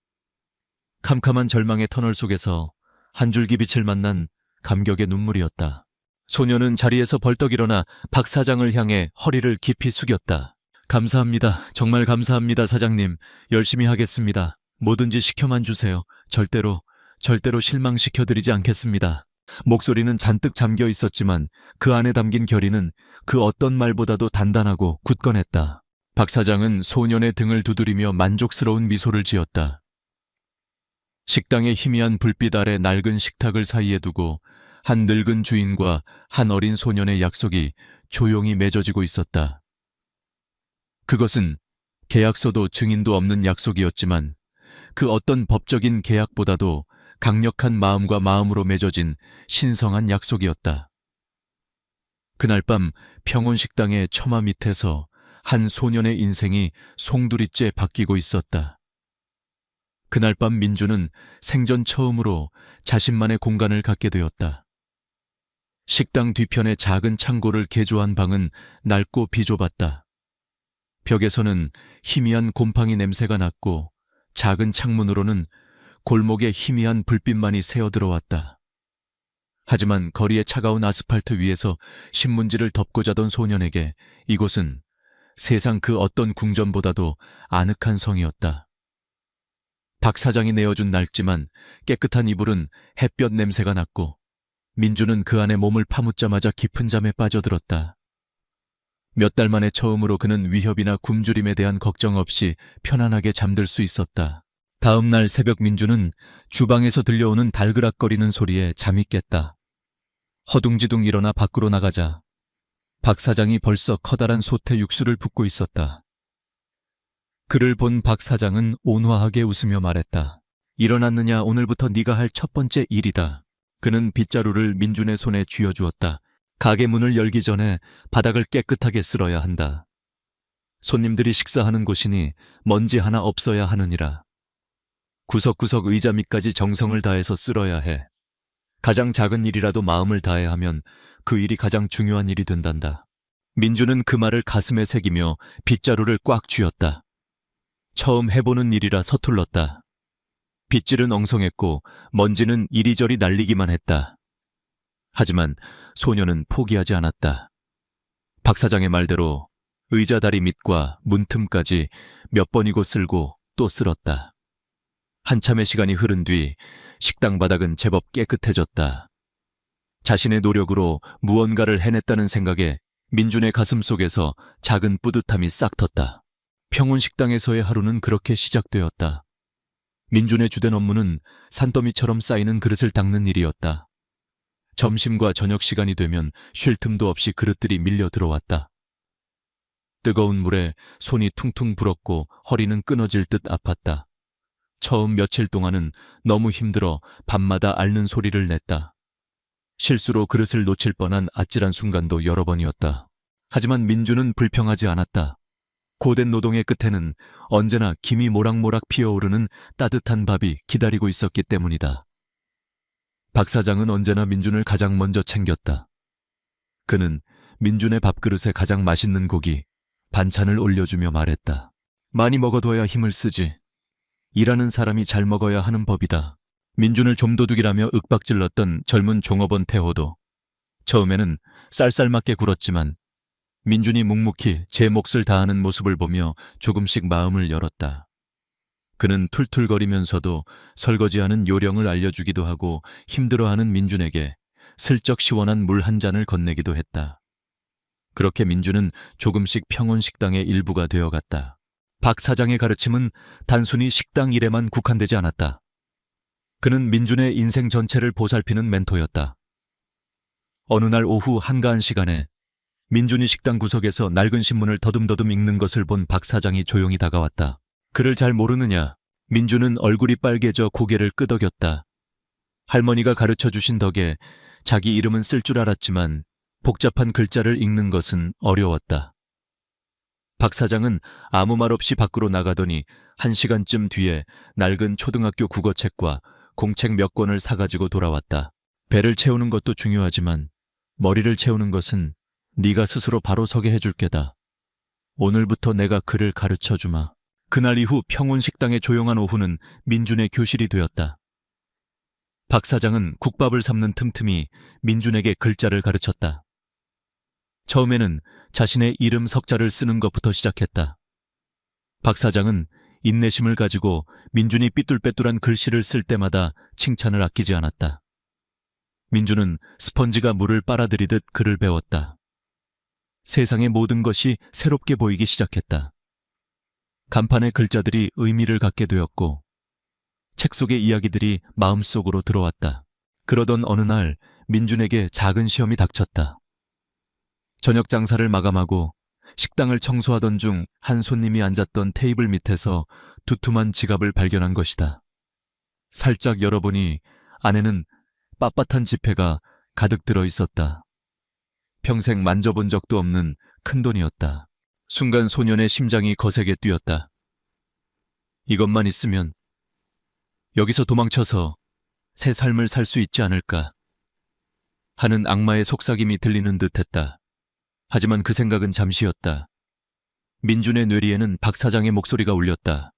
캄캄한 절망의 터널 속에서 한 줄기 빛을 만난 감격의 눈물이었다. 소녀는 자리에서 벌떡 일어나 박 사장을 향해 허리를 깊이 숙였다. 감사합니다. 정말 감사합니다, 사장님. 열심히 하겠습니다. 뭐든지 시켜만 주세요. 절대로 실망시켜드리지 않겠습니다. 목소리는 잔뜩 잠겨 있었지만 그 안에 담긴 결의는 그 어떤 말보다도 단단하고 굳건했다. 박 사장은 소년의 등을 두드리며 만족스러운 미소를 지었다. 식당의 희미한 불빛 아래 낡은 식탁을 사이에 두고 한 늙은 주인과 한 어린 소년의 약속이 조용히 맺어지고 있었다. 그것은 계약서도 증인도 없는 약속이었지만 그 어떤 법적인 계약보다도 강력한 마음과 마음으로 맺어진 신성한 약속이었다. 그날 밤 평온식당의 처마 밑에서 한 소년의 인생이 송두리째 바뀌고 있었다. 그날 밤 민주는 생전 처음으로 자신만의 공간을 갖게 되었다. 식당 뒤편의 작은 창고를 개조한 방은 낡고 비좁았다. 벽에서는 희미한 곰팡이 냄새가 났고 작은 창문으로는 골목에 희미한 불빛만이 새어 들어왔다. 하지만 거리의 차가운 아스팔트 위에서 신문지를 덮고 자던 소년에게 이곳은 세상 그 어떤 궁전보다도 아늑한 성이었다. 박 사장이 내어준 낡지만 깨끗한 이불은 햇볕 냄새가 났고 민주는 그 안에 몸을 파묻자마자 깊은 잠에 빠져들었다. 몇 달 만에 처음으로 그는 위협이나 굶주림에 대한 걱정 없이 편안하게 잠들 수 있었다. 다음 날 새벽 민주는 주방에서 들려오는 달그락거리는 소리에 잠이 깼다. 허둥지둥 일어나 밖으로 나가자 박 사장이 벌써 커다란 솥에 육수를 붓고 있었다. 그를 본 박 사장은 온화하게 웃으며 말했다. 일어났느냐, 오늘부터 네가 할 첫 번째 일이다. 그는 빗자루를 민준의 손에 쥐어주었다. 가게 문을 열기 전에 바닥을 깨끗하게 쓸어야 한다. 손님들이 식사하는 곳이니 먼지 하나 없어야 하느니라. 구석구석 의자 밑까지 정성을 다해서 쓸어야 해. 가장 작은 일이라도 마음을 다해 하면 그 일이 가장 중요한 일이 된단다. 민주는 그 말을 가슴에 새기며 빗자루를 꽉 쥐었다. 처음 해보는 일이라 서툴렀다. 빗질은 엉성했고 먼지는 이리저리 날리기만 했다. 하지만 소녀는 포기하지 않았다. 박 사장의 말대로 의자 다리 밑과 문틈까지 몇 번이고 쓸고 또 쓸었다. 한참의 시간이 흐른 뒤 식당 바닥은 제법 깨끗해졌다. 자신의 노력으로 무언가를 해냈다는 생각에 민준의 가슴 속에서 작은 뿌듯함이 싹 텄다. 평온식당에서의 하루는 그렇게 시작되었다. 민준의 주된 업무는 산더미처럼 쌓이는 그릇을 닦는 일이었다. 점심과 저녁 시간이 되면 쉴 틈도 없이 그릇들이 밀려 들어왔다. 뜨거운 물에 손이 퉁퉁 불었고 허리는 끊어질 듯 아팠다. 처음 며칠 동안은 너무 힘들어 밤마다 앓는 소리를 냈다. 실수로 그릇을 놓칠 뻔한 아찔한 순간도 여러 번이었다. 하지만 민주는 불평하지 않았다. 고된 노동의 끝에는 언제나 김이 모락모락 피어오르는 따뜻한 밥이 기다리고 있었기 때문이다. 박 사장은 언제나 민준을 가장 먼저 챙겼다. 그는 민준의 밥그릇에 가장 맛있는 고기, 반찬을 올려주며 말했다. 많이 먹어둬야 힘을 쓰지. 일하는 사람이 잘 먹어야 하는 법이다. 민준을 좀도둑이라며 윽박질렀던 젊은 종업원 태호도 처음에는 쌀쌀맞게 굴었지만 민준이 묵묵히 제 몫을 다하는 모습을 보며 조금씩 마음을 열었다. 그는 툴툴거리면서도 설거지하는 요령을 알려주기도 하고 힘들어하는 민준에게 슬쩍 시원한 물 한 잔을 건네기도 했다. 그렇게 민준은 조금씩 평온식당의 일부가 되어갔다. 박 사장의 가르침은 단순히 식당 일에만 국한되지 않았다. 그는 민준의 인생 전체를 보살피는 멘토였다. 어느 날 오후 한가한 시간에 민준이 식당 구석에서 낡은 신문을 더듬더듬 읽는 것을 본 박 사장이 조용히 다가왔다. 그를 잘 모르느냐? 민준은 얼굴이 빨개져 고개를 끄덕였다. 할머니가 가르쳐 주신 덕에 자기 이름은 쓸 줄 알았지만 복잡한 글자를 읽는 것은 어려웠다. 박 사장은 아무 말 없이 밖으로 나가더니 1시간쯤 뒤에 낡은 초등학교 국어책과 공책 몇 권을 사가지고 돌아왔다. 배를 채우는 것도 중요하지만 머리를 채우는 것은 네가 스스로 바로 서게 해줄 게다. 오늘부터 내가 그를 가르쳐주마. 그날 이후 평온식당의 조용한 오후는 민준의 교실이 되었다. 박 사장은 국밥을 삶는 틈틈이 민준에게 글자를 가르쳤다. 처음에는 자신의 이름 석자를 쓰는 것부터 시작했다. 박 사장은 인내심을 가지고 민준이 삐뚤빼뚤한 글씨를 쓸 때마다 칭찬을 아끼지 않았다. 민준은 스펀지가 물을 빨아들이듯 글을 배웠다. 세상의 모든 것이 새롭게 보이기 시작했다. 간판의 글자들이 의미를 갖게 되었고 책 속의 이야기들이 마음속으로 들어왔다. 그러던 어느 날 민준에게 작은 시험이 닥쳤다. 저녁 장사를 마감하고 식당을 청소하던 중 한 손님이 앉았던 테이블 밑에서 두툼한 지갑을 발견한 것이다. 살짝 열어보니 안에는 빳빳한 지폐가 가득 들어 있었다. 평생 만져본 적도 없는 큰돈이었다. 순간 소년의 심장이 거세게 뛰었다. 이것만 있으면 여기서 도망쳐서 새 삶을 살 수 있지 않을까 하는 악마의 속삭임이 들리는 듯했다. 하지만 그 생각은 잠시였다. 민준의 뇌리에는 박 사장의 목소리가 울렸다.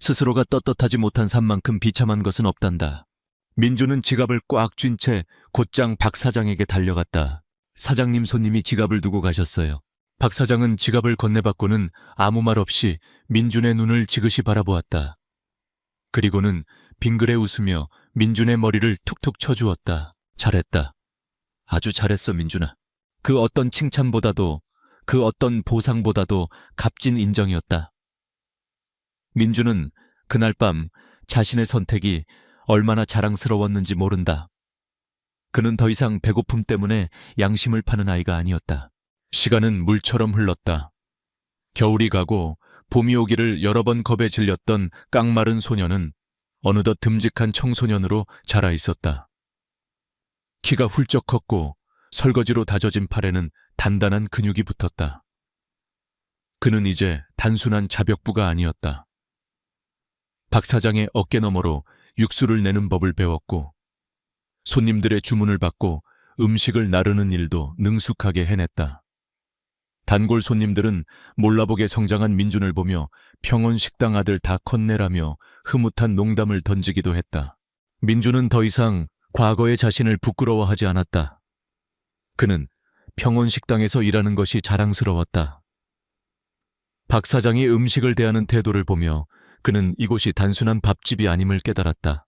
스스로가 떳떳하지 못한 산만큼 비참한 것은 없단다. 민준은 지갑을 꽉 쥔 채 곧장 박 사장에게 달려갔다. 사장님, 손님이 지갑을 두고 가셨어요. 박 사장은 지갑을 건네받고는 아무 말 없이 민준의 눈을 지그시 바라보았다. 그리고는 빙그레 웃으며 민준의 머리를 툭툭 쳐주었다. 잘했다. 아주 잘했어, 민준아. 그 어떤 칭찬보다도, 그 어떤 보상보다도 값진 인정이었다. 민준은 그날 밤 자신의 선택이 얼마나 자랑스러웠는지 모른다. 그는 더 이상 배고픔 때문에 양심을 파는 아이가 아니었다. 시간은 물처럼 흘렀다. 겨울이 가고 봄이 오기를 여러 번 겁에 질렸던 깡마른 소녀는 어느덧 듬직한 청소년으로 자라 있었다. 키가 훌쩍 컸고 설거지로 다져진 팔에는 단단한 근육이 붙었다. 그는 이제 단순한 자벽부가 아니었다. 박 사장의 어깨 너머로 육수를 내는 법을 배웠고 손님들의 주문을 받고 음식을 나르는 일도 능숙하게 해냈다. 단골 손님들은 몰라보게 성장한 민준을 보며 평원식당 아들 다 컸네라며 흐뭇한 농담을 던지기도 했다. 민준은 더 이상 과거의 자신을 부끄러워하지 않았다. 그는 평원식당에서 일하는 것이 자랑스러웠다. 박 사장이 음식을 대하는 태도를 보며 그는 이곳이 단순한 밥집이 아님을 깨달았다.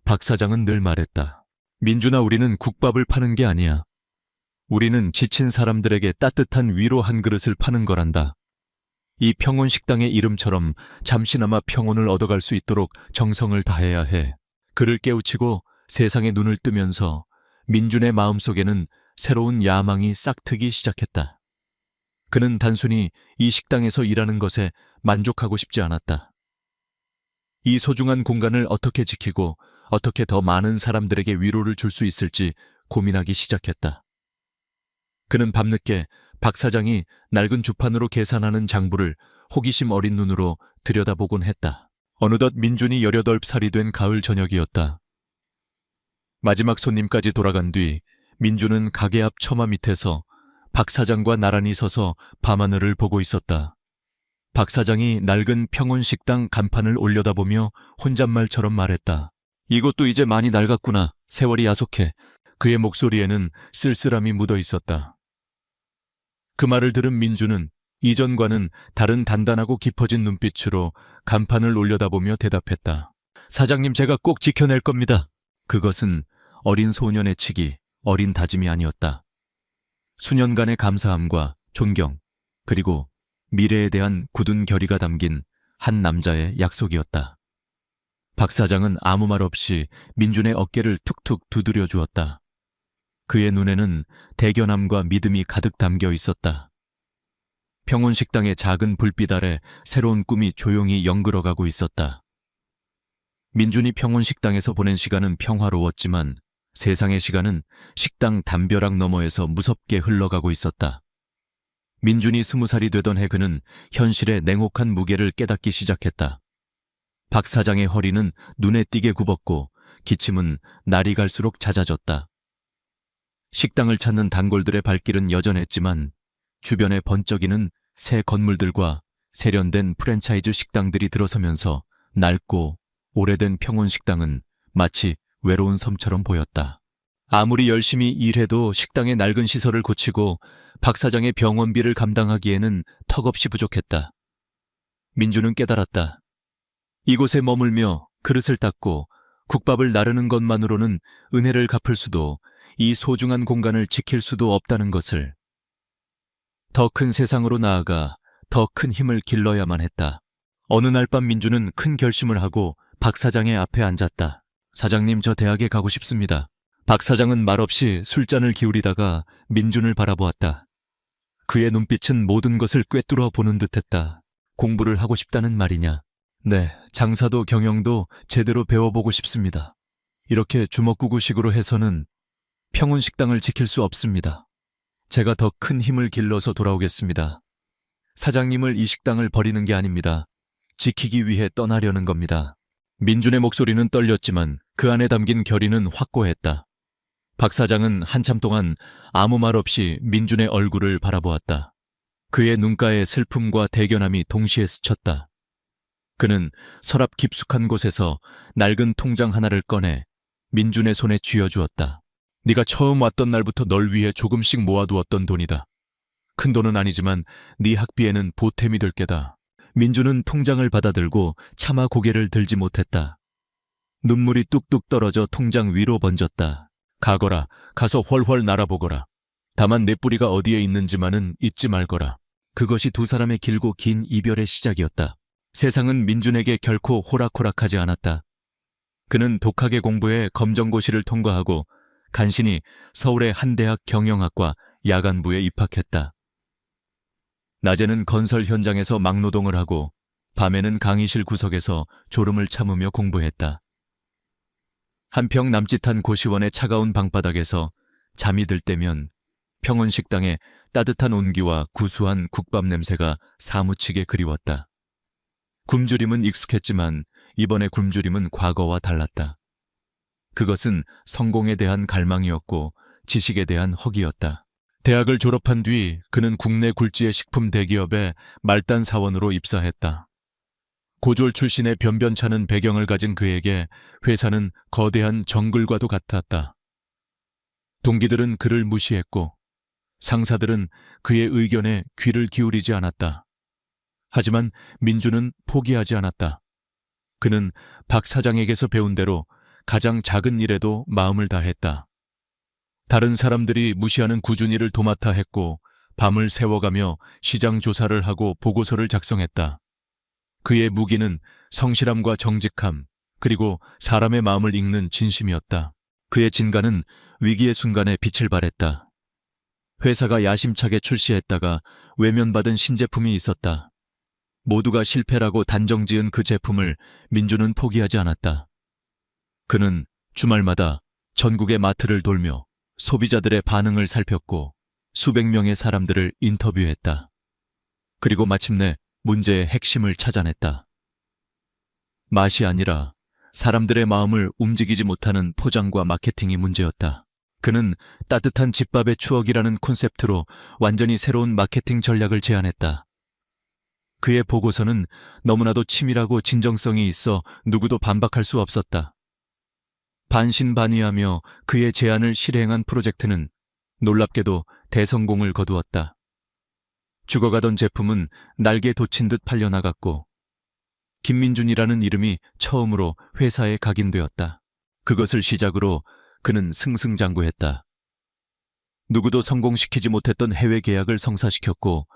박 사장은 늘 말했다. 민준아, 우리는 국밥을 파는 게 아니야. 우리는 지친 사람들에게 따뜻한 위로 한 그릇을 파는 거란다. 이 평온식당의 이름처럼 잠시나마 평온을 얻어갈 수 있도록 정성을 다해야 해. 그를 깨우치고 세상에 눈을 뜨면서 민준의 마음속에는 새로운 야망이 싹트기 시작했다. 그는 단순히 이 식당에서 일하는 것에 만족하고 싶지 않았다. 이 소중한 공간을 어떻게 지키고 어떻게 더 많은 사람들에게 위로를 줄 수 있을지 고민하기 시작했다. 그는 밤늦게 박 사장이 낡은 주판으로 계산하는 장부를 호기심 어린 눈으로 들여다보곤 했다. 어느덧 민준이 18살이 된 가을 저녁이었다. 마지막 손님까지 돌아간 뒤 민준은 가게 앞 처마 밑에서 박 사장과 나란히 서서 밤하늘을 보고 있었다. 박 사장이 낡은 평온식당 간판을 올려다보며 혼잣말처럼 말했다. 이곳도 이제 많이 낡았구나. 세월이 야속해. 그의 목소리에는 쓸쓸함이 묻어 있었다. 그 말을 들은 민준은 이전과는 다른 단단하고 깊어진 눈빛으로 간판을 올려다보며 대답했다. 사장님, 제가 꼭 지켜낼 겁니다. 그것은 어린 소년의 치기, 어린 다짐이 아니었다. 수년간의 감사함과 존경, 그리고 미래에 대한 굳은 결의가 담긴 한 남자의 약속이었다. 박 사장은 아무 말 없이 민준의 어깨를 툭툭 두드려 주었다. 그의 눈에는 대견함과 믿음이 가득 담겨 있었다. 평온식당의 작은 불빛 아래 새로운 꿈이 조용히 연그러가고 있었다. 민준이 평온식당에서 보낸 시간은 평화로웠지만 세상의 시간은 식당 담벼락 너머에서 무섭게 흘러가고 있었다. 민준이 20살이 되던 해 그는 현실의 냉혹한 무게를 깨닫기 시작했다. 박 사장의 허리는 눈에 띄게 굽었고 기침은 날이 갈수록 잦아졌다. 식당을 찾는 단골들의 발길은 여전했지만 주변에 번쩍이는 새 건물들과 세련된 프랜차이즈 식당들이 들어서면서 낡고 오래된 평온식당은 마치 외로운 섬처럼 보였다. 아무리 열심히 일해도 식당의 낡은 시설을 고치고 박 사장의 병원비를 감당하기에는 턱없이 부족했다. 민준은 깨달았다. 이곳에 머물며 그릇을 닦고 국밥을 나르는 것만으로는 은혜를 갚을 수도 이 소중한 공간을 지킬 수도 없다는 것을. 더 큰 세상으로 나아가 더 큰 힘을 길러야만 했다. 어느 날 밤 민준은 큰 결심을 하고 박 사장의 앞에 앉았다. 사장님, 저 대학에 가고 싶습니다. 박 사장은 말없이 술잔을 기울이다가 민준을 바라보았다. 그의 눈빛은 모든 것을 꿰뚫어 보는 듯했다. 공부를 하고 싶다는 말이냐? 네, 장사도 경영도 제대로 배워보고 싶습니다. 이렇게 주먹구구식으로 해서는 평온식당을 지킬 수 없습니다. 제가 더 큰 힘을 길러서 돌아오겠습니다. 사장님을 이 식당을 버리는 게 아닙니다. 지키기 위해 떠나려는 겁니다. 민준의 목소리는 떨렸지만 그 안에 담긴 결의는 확고했다. 박 사장은 한참 동안 아무 말 없이 민준의 얼굴을 바라보았다. 그의 눈가에 슬픔과 대견함이 동시에 스쳤다. 그는 서랍 깊숙한 곳에서 낡은 통장 하나를 꺼내 민준의 손에 쥐어주었다. 네가 처음 왔던 날부터 널 위해 조금씩 모아두었던 돈이다. 큰 돈은 아니지만 네 학비에는 보탬이 될 게다. 민주는 통장을 받아들고 차마 고개를 들지 못했다. 눈물이 뚝뚝 떨어져 통장 위로 번졌다. 가거라. 가서 훨훨 날아보거라. 다만 내 뿌리가 어디에 있는지만은 잊지 말거라. 그것이 두 사람의 길고 긴 이별의 시작이었다. 세상은 민준에게 결코 호락호락하지 않았다. 그는 독하게 공부해 검정고시를 통과하고 간신히 서울의 한 대학 경영학과 야간부에 입학했다. 낮에는 건설 현장에서 막노동을 하고 밤에는 강의실 구석에서 졸음을 참으며 공부했다. 한평 남짓한 고시원의 차가운 방바닥에서 잠이 들 때면 평원식당의 따뜻한 온기와 구수한 국밥 냄새가 사무치게 그리웠다. 굶주림은 익숙했지만 이번의 굶주림은 과거와 달랐다. 그것은 성공에 대한 갈망이었고 지식에 대한 허기였다. 대학을 졸업한 뒤 그는 국내 굴지의 식품 대기업에 말단 사원으로 입사했다. 고졸 출신의 변변찮은 배경을 가진 그에게 회사는 거대한 정글과도 같았다. 동기들은 그를 무시했고 상사들은 그의 의견에 귀를 기울이지 않았다. 하지만 민주는 포기하지 않았다. 그는 박 사장에게서 배운 대로 가장 작은 일에도 마음을 다했다. 다른 사람들이 무시하는 꾸준히 일을 도맡아 했고 밤을 새워가며 시장 조사를 하고 보고서를 작성했다. 그의 무기는 성실함과 정직함, 그리고 사람의 마음을 읽는 진심이었다. 그의 진가는 위기의 순간에 빛을 발했다. 회사가 야심차게 출시했다가 외면받은 신제품이 있었다. 모두가 실패라고 단정지은 그 제품을 민주는 포기하지 않았다. 그는 주말마다 전국의 마트를 돌며 소비자들의 반응을 살폈고 수백 명의 사람들을 인터뷰했다. 그리고 마침내 문제의 핵심을 찾아냈다. 맛이 아니라 사람들의 마음을 움직이지 못하는 포장과 마케팅이 문제였다. 그는 따뜻한 집밥의 추억이라는 콘셉트로 완전히 새로운 마케팅 전략을 제안했다. 그의 보고서는 너무나도 치밀하고 진정성이 있어 누구도 반박할 수 없었다. 반신반의하며 그의 제안을 실행한 프로젝트는 놀랍게도 대성공을 거두었다. 죽어가던 제품은 날개 돋친 듯 팔려나갔고 김민준이라는 이름이 처음으로 회사에 각인되었다. 그것을 시작으로 그는 승승장구했다. 누구도 성공시키지 못했던 해외 계약을 성사시켰고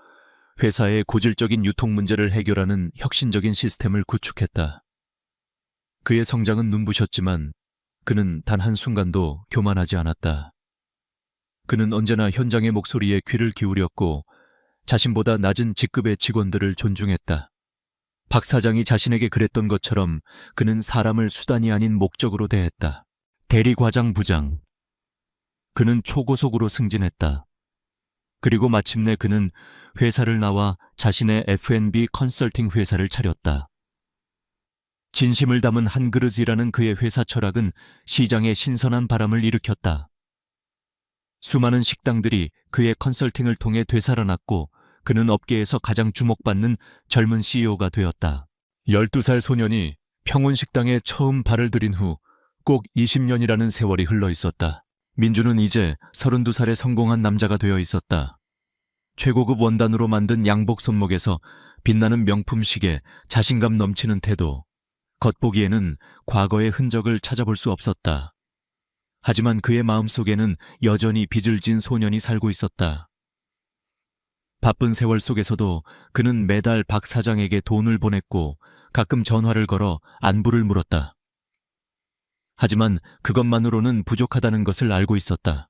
회사의 고질적인 유통 문제를 해결하는 혁신적인 시스템을 구축했다. 그의 성장은 눈부셨지만 그는 단 한순간도 교만하지 않았다. 그는 언제나 현장의 목소리에 귀를 기울였고 자신보다 낮은 직급의 직원들을 존중했다. 박 사장이 자신에게 그랬던 것처럼 그는 사람을 수단이 아닌 목적으로 대했다. 대리과장 부장. 그는 초고속으로 승진했다. 그리고 마침내 그는 회사를 나와 자신의 F&B 컨설팅 회사를 차렸다. 진심을 담은 한 그릇이라는 그의 회사 철학은 시장에 신선한 바람을 일으켰다. 수많은 식당들이 그의 컨설팅을 통해 되살아났고 그는 업계에서 가장 주목받는 젊은 CEO가 되었다. 12살 소년이 평온식당에 처음 발을 들인 후 꼭 20년이라는 세월이 흘러 있었다. 민주는 이제 32살의 성공한 남자가 되어 있었다. 최고급 원단으로 만든 양복 손목에서 빛나는 명품 시계, 자신감 넘치는 태도, 겉보기에는 과거의 흔적을 찾아볼 수 없었다. 하지만 그의 마음속에는 여전히 빚을 진 소년이 살고 있었다. 바쁜 세월 속에서도 그는 매달 박 사장에게 돈을 보냈고 가끔 전화를 걸어 안부를 물었다. 하지만 그것만으로는 부족하다는 것을 알고 있었다.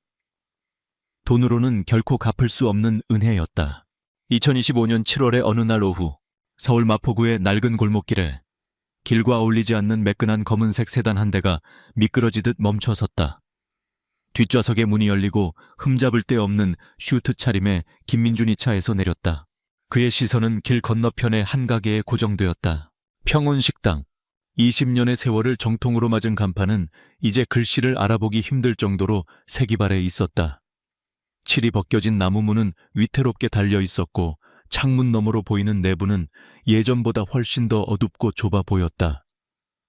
돈으로는 결코 갚을 수 없는 은혜였다. 2025년 7월의 어느 날 오후 서울 마포구의 낡은 골목길에 길과 어울리지 않는 매끈한 검은색 세단 한 대가 미끄러지듯 멈춰섰다. 뒷좌석의 문이 열리고 흠잡을 데 없는 슈트 차림의 김민준이 차에서 내렸다. 그의 시선은 길 건너편의 한 가게에 고정되었다. 평온식당. 20년의 세월을 정통으로 맞은 간판은 이제 글씨를 알아보기 힘들 정도로 색이 발해 있었다. 칠이 벗겨진 나무 문은 위태롭게 달려 있었고 창문 너머로 보이는 내부는 예전보다 훨씬 더 어둡고 좁아 보였다.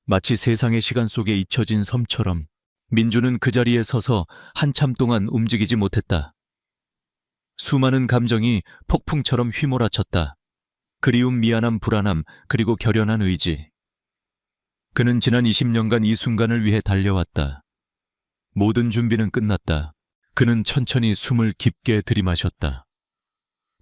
마치 세상의 시간 속에 잊혀진 섬처럼. 민주는 그 자리에 서서 한참 동안 움직이지 못했다. 수많은 감정이 폭풍처럼 휘몰아쳤다. 그리움, 미안함, 불안함, 그리고 결연한 의지. 그는 지난 20년간 이 순간을 위해 달려왔다. 모든 준비는 끝났다. 그는 천천히 숨을 깊게 들이마셨다.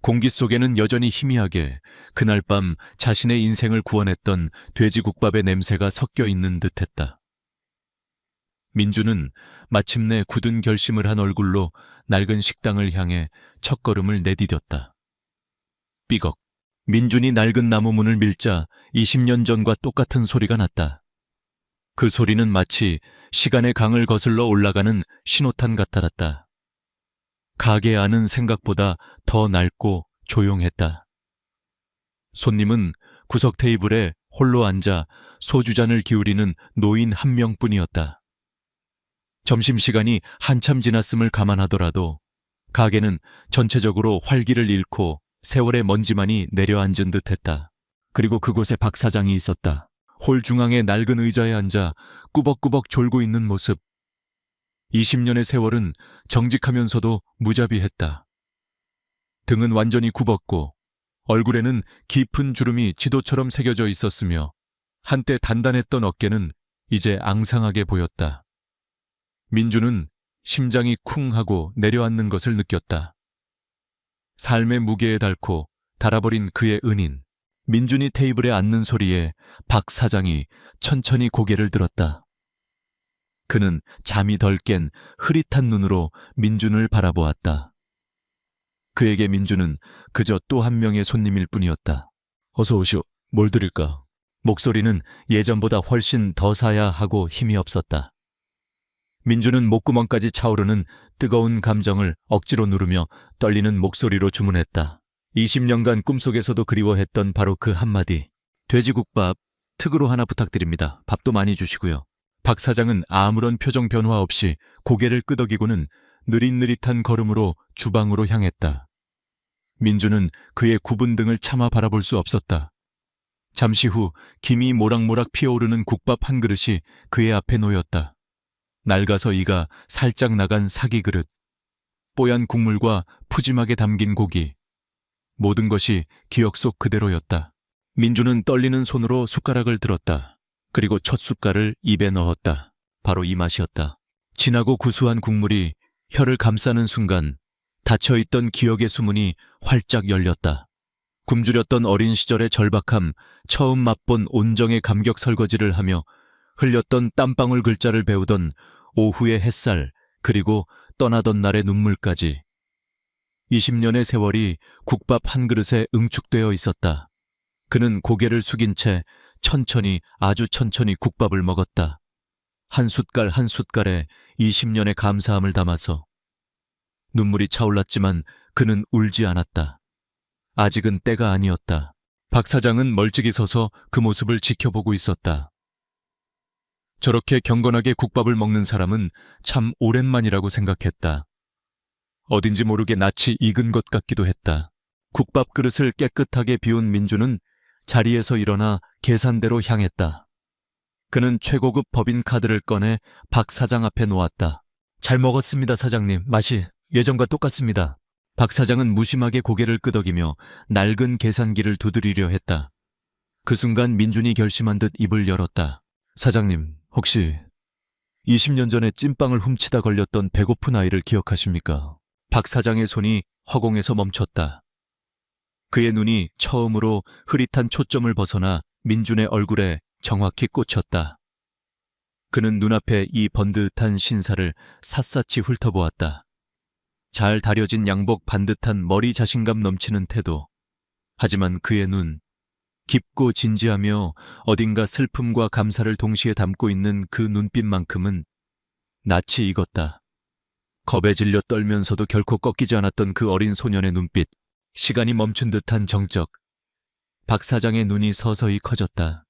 공기 속에는 여전히 희미하게 그날 밤 자신의 인생을 구원했던 돼지국밥의 냄새가 섞여 있는 듯했다. 민주는 마침내 굳은 결심을 한 얼굴로 낡은 식당을 향해 첫걸음을 내디뎠다. 삐걱. 민준이 낡은 나무 문을 밀자 20년 전과 똑같은 소리가 났다. 그 소리는 마치 시간의 강을 거슬러 올라가는 신호탄 같았다. 가게 안은 생각보다 더 낡고 조용했다. 손님은 구석 테이블에 홀로 앉아 소주잔을 기울이는 노인 한 명뿐이었다. 점심시간이 한참 지났음을 감안하더라도 가게는 전체적으로 활기를 잃고 세월의 먼지만이 내려앉은 듯했다. 그리고 그곳에 박 사장이 있었다. 홀 중앙의 낡은 의자에 앉아 꾸벅꾸벅 졸고 있는 모습. 20년의 세월은 정직하면서도 무자비했다. 등은 완전히 굽었고 얼굴에는 깊은 주름이 지도처럼 새겨져 있었으며 한때 단단했던 어깨는 이제 앙상하게 보였다. 민주는 심장이 쿵 하고 내려앉는 것을 느꼈다. 삶의 무게에 닳고 닳아버린 그의 은인. 민준이 테이블에 앉는 소리에 박 사장이 천천히 고개를 들었다. 그는 잠이 덜 깬 흐릿한 눈으로 민준을 바라보았다. 그에게 민준은 그저 또 한 명의 손님일 뿐이었다. 어서 오시오. 뭘 드릴까? 목소리는 예전보다 훨씬 더 사야하고 힘이 없었다. 민준은 목구멍까지 차오르는 뜨거운 감정을 억지로 누르며 떨리는 목소리로 주문했다. 20년간 꿈속에서도 그리워했던 바로 그 한마디. 돼지국밥 특으로 하나 부탁드립니다. 밥도 많이 주시고요. 박 사장은 아무런 표정 변화 없이 고개를 끄덕이고는 느릿느릿한 걸음으로 주방으로 향했다. 민준은 그의 굽은 등을 차마 바라볼 수 없었다. 잠시 후 김이 모락모락 피어오르는 국밥 한 그릇이 그의 앞에 놓였다. 낡아서 이가 살짝 나간 사기 그릇, 뽀얀 국물과 푸짐하게 담긴 고기. 모든 것이 기억 속 그대로였다. 민주는 떨리는 손으로 숟가락을 들었다. 그리고 첫 숟갈을 입에 넣었다. 바로 이 맛이었다. 진하고 구수한 국물이 혀를 감싸는 순간 닫혀있던 기억의 수문이 활짝 열렸다. 굶주렸던 어린 시절의 절박함, 처음 맛본 온정의 감격 설거지를 하며 흘렸던 땀방울 글자를 배우던 오후의 햇살, 그리고 떠나던 날의 눈물까지. 20년의 세월이 국밥 한 그릇에 응축되어 있었다. 그는 고개를 숙인 채 천천히, 아주 천천히 국밥을 먹었다. 한 숟갈 한 숟갈에 20년의 감사함을 담아서. 눈물이 차올랐지만 그는 울지 않았다. 아직은 때가 아니었다. 박 사장은 멀찍이 서서 그 모습을 지켜보고 있었다. 저렇게 경건하게 국밥을 먹는 사람은 참 오랜만이라고 생각했다. 어딘지 모르게 낯이 익은 것 같기도 했다. 국밥 그릇을 깨끗하게 비운 민주는 자리에서 일어나 계산대로 향했다. 그는 최고급 법인 카드를 꺼내 박 사장 앞에 놓았다. 잘 먹었습니다, 사장님. 맛이 예전과 똑같습니다. 박 사장은 무심하게 고개를 끄덕이며 낡은 계산기를 두드리려 했다. 그 순간 민준이 결심한 듯 입을 열었다. 사장님, 혹시 20년 전에 찐빵을 훔치다 걸렸던 배고픈 아이를 기억하십니까? 박 사장의 손이 허공에서 멈췄다. 그의 눈이 처음으로 흐릿한 초점을 벗어나 민준의 얼굴에 정확히 꽂혔다. 그는 눈앞에 이 번듯한 신사를 샅샅이 훑어보았다. 잘 다려진 양복 반듯한 머리 자신감 넘치는 태도. 하지만 그의 눈, 깊고 진지하며 어딘가 슬픔과 감사를 동시에 담고 있는 그 눈빛만큼은 낯이 익었다. 겁에 질려 떨면서도 결코 꺾이지 않았던 그 어린 소년의 눈빛, 시간이 멈춘 듯한 정적. 박 사장의 눈이 서서히 커졌다.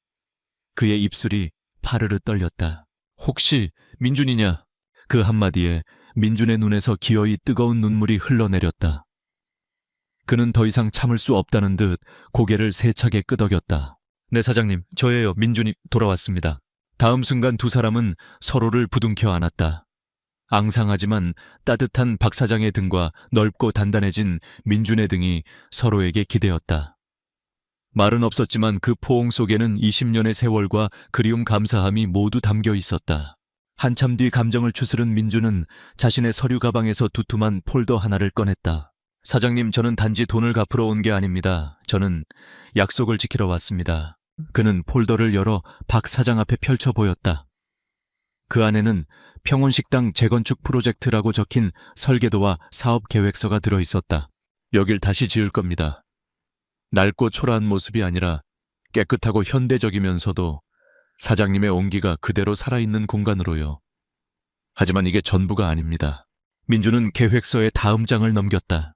그의 입술이 파르르 떨렸다. 혹시 민준이냐? 그 한마디에 민준의 눈에서 기어이 뜨거운 눈물이 흘러내렸다. 그는 더 이상 참을 수 없다는 듯 고개를 세차게 끄덕였다. 네, 사장님, 저예요. 민준이 돌아왔습니다. 다음 순간 두 사람은 서로를 부둥켜 안았다. 앙상하지만 따뜻한 박 사장의 등과 넓고 단단해진 민준의 등이 서로에게 기대었다. 말은 없었지만 그 포옹 속에는 20년의 세월과 그리움 감사함이 모두 담겨 있었다. 한참 뒤 감정을 추스른 민준은 자신의 서류 가방에서 두툼한 폴더 하나를 꺼냈다. 사장님, 저는 단지 돈을 갚으러 온 게 아닙니다. 저는 약속을 지키러 왔습니다. 그는 폴더를 열어 박 사장 앞에 펼쳐 보였다. 그 안에는 평온식당 재건축 프로젝트라고 적힌 설계도와 사업 계획서가 들어 있었다. 여길 다시 지을 겁니다. 낡고 초라한 모습이 아니라 깨끗하고 현대적이면서도 사장님의 온기가 그대로 살아있는 공간으로요. 하지만 이게 전부가 아닙니다. 민주는 계획서의 다음 장을 넘겼다.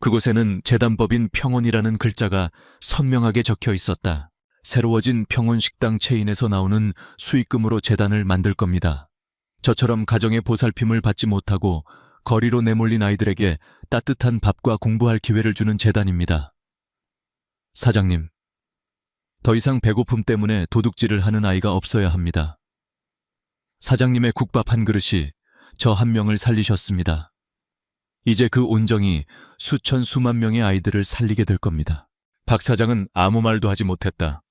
그곳에는 재단법인 평온이라는 글자가 선명하게 적혀 있었다. 새로워진 평온식당 체인에서 나오는 수익금으로 재단을 만들 겁니다. 저처럼 가정의 보살핌을 받지 못하고 거리로 내몰린 아이들에게 따뜻한 밥과 공부할 기회를 주는 재단입니다. 사장님, 더 이상 배고픔 때문에 도둑질을 하는 아이가 없어야 합니다. 사장님의 국밥 한 그릇이 저 한 명을 살리셨습니다. 이제 그 온정이 수천 수만 명의 아이들을 살리게 될 겁니다. 박 사장은 아무 말도 하지 못했다.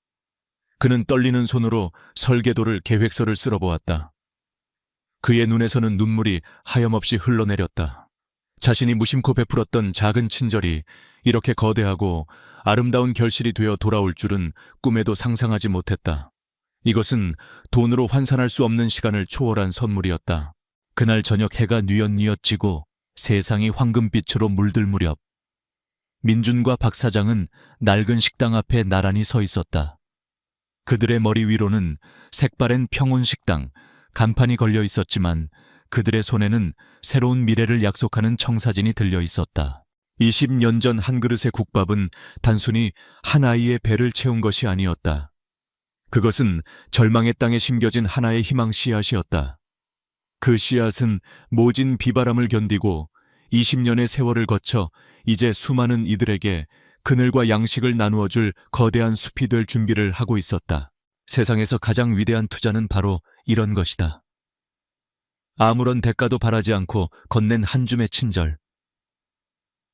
그는 떨리는 손으로 설계도를 계획서를 쓸어보았다. 그의 눈에서는 눈물이 하염없이 흘러내렸다. 자신이 무심코 베풀었던 작은 친절이 이렇게 거대하고 아름다운 결실이 되어 돌아올 줄은 꿈에도 상상하지 못했다. 이것은 돈으로 환산할 수 없는 시간을 초월한 선물이었다. 그날 저녁 해가 뉘엿뉘엿 지고 세상이 황금빛으로 물들 무렵 민준과 박 사장은 낡은 식당 앞에 나란히 서 있었다. 그들의 머리 위로는 색바랜 평온식당 간판이 걸려 있었지만 그들의 손에는 새로운 미래를 약속하는 청사진이 들려 있었다. 20년 전 한 그릇의 국밥은 단순히 한 아이의 배를 채운 것이 아니었다. 그것은 절망의 땅에 심겨진 하나의 희망 씨앗이었다. 그 씨앗은 모진 비바람을 견디고 20년의 세월을 거쳐 이제 수많은 이들에게 그늘과 양식을 나누어줄 거대한 숲이 될 준비를 하고 있었다. 세상에서 가장 위대한 투자는 바로 이런 것이다. 아무런 대가도 바라지 않고 건넨 한 줌의 친절.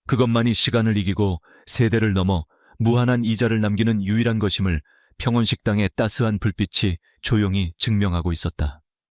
그것만이 시간을 이기고 세대를 넘어 무한한 이자를 남기는 유일한 것임을 평온식당의 따스한 불빛이 조용히 증명하고 있었다.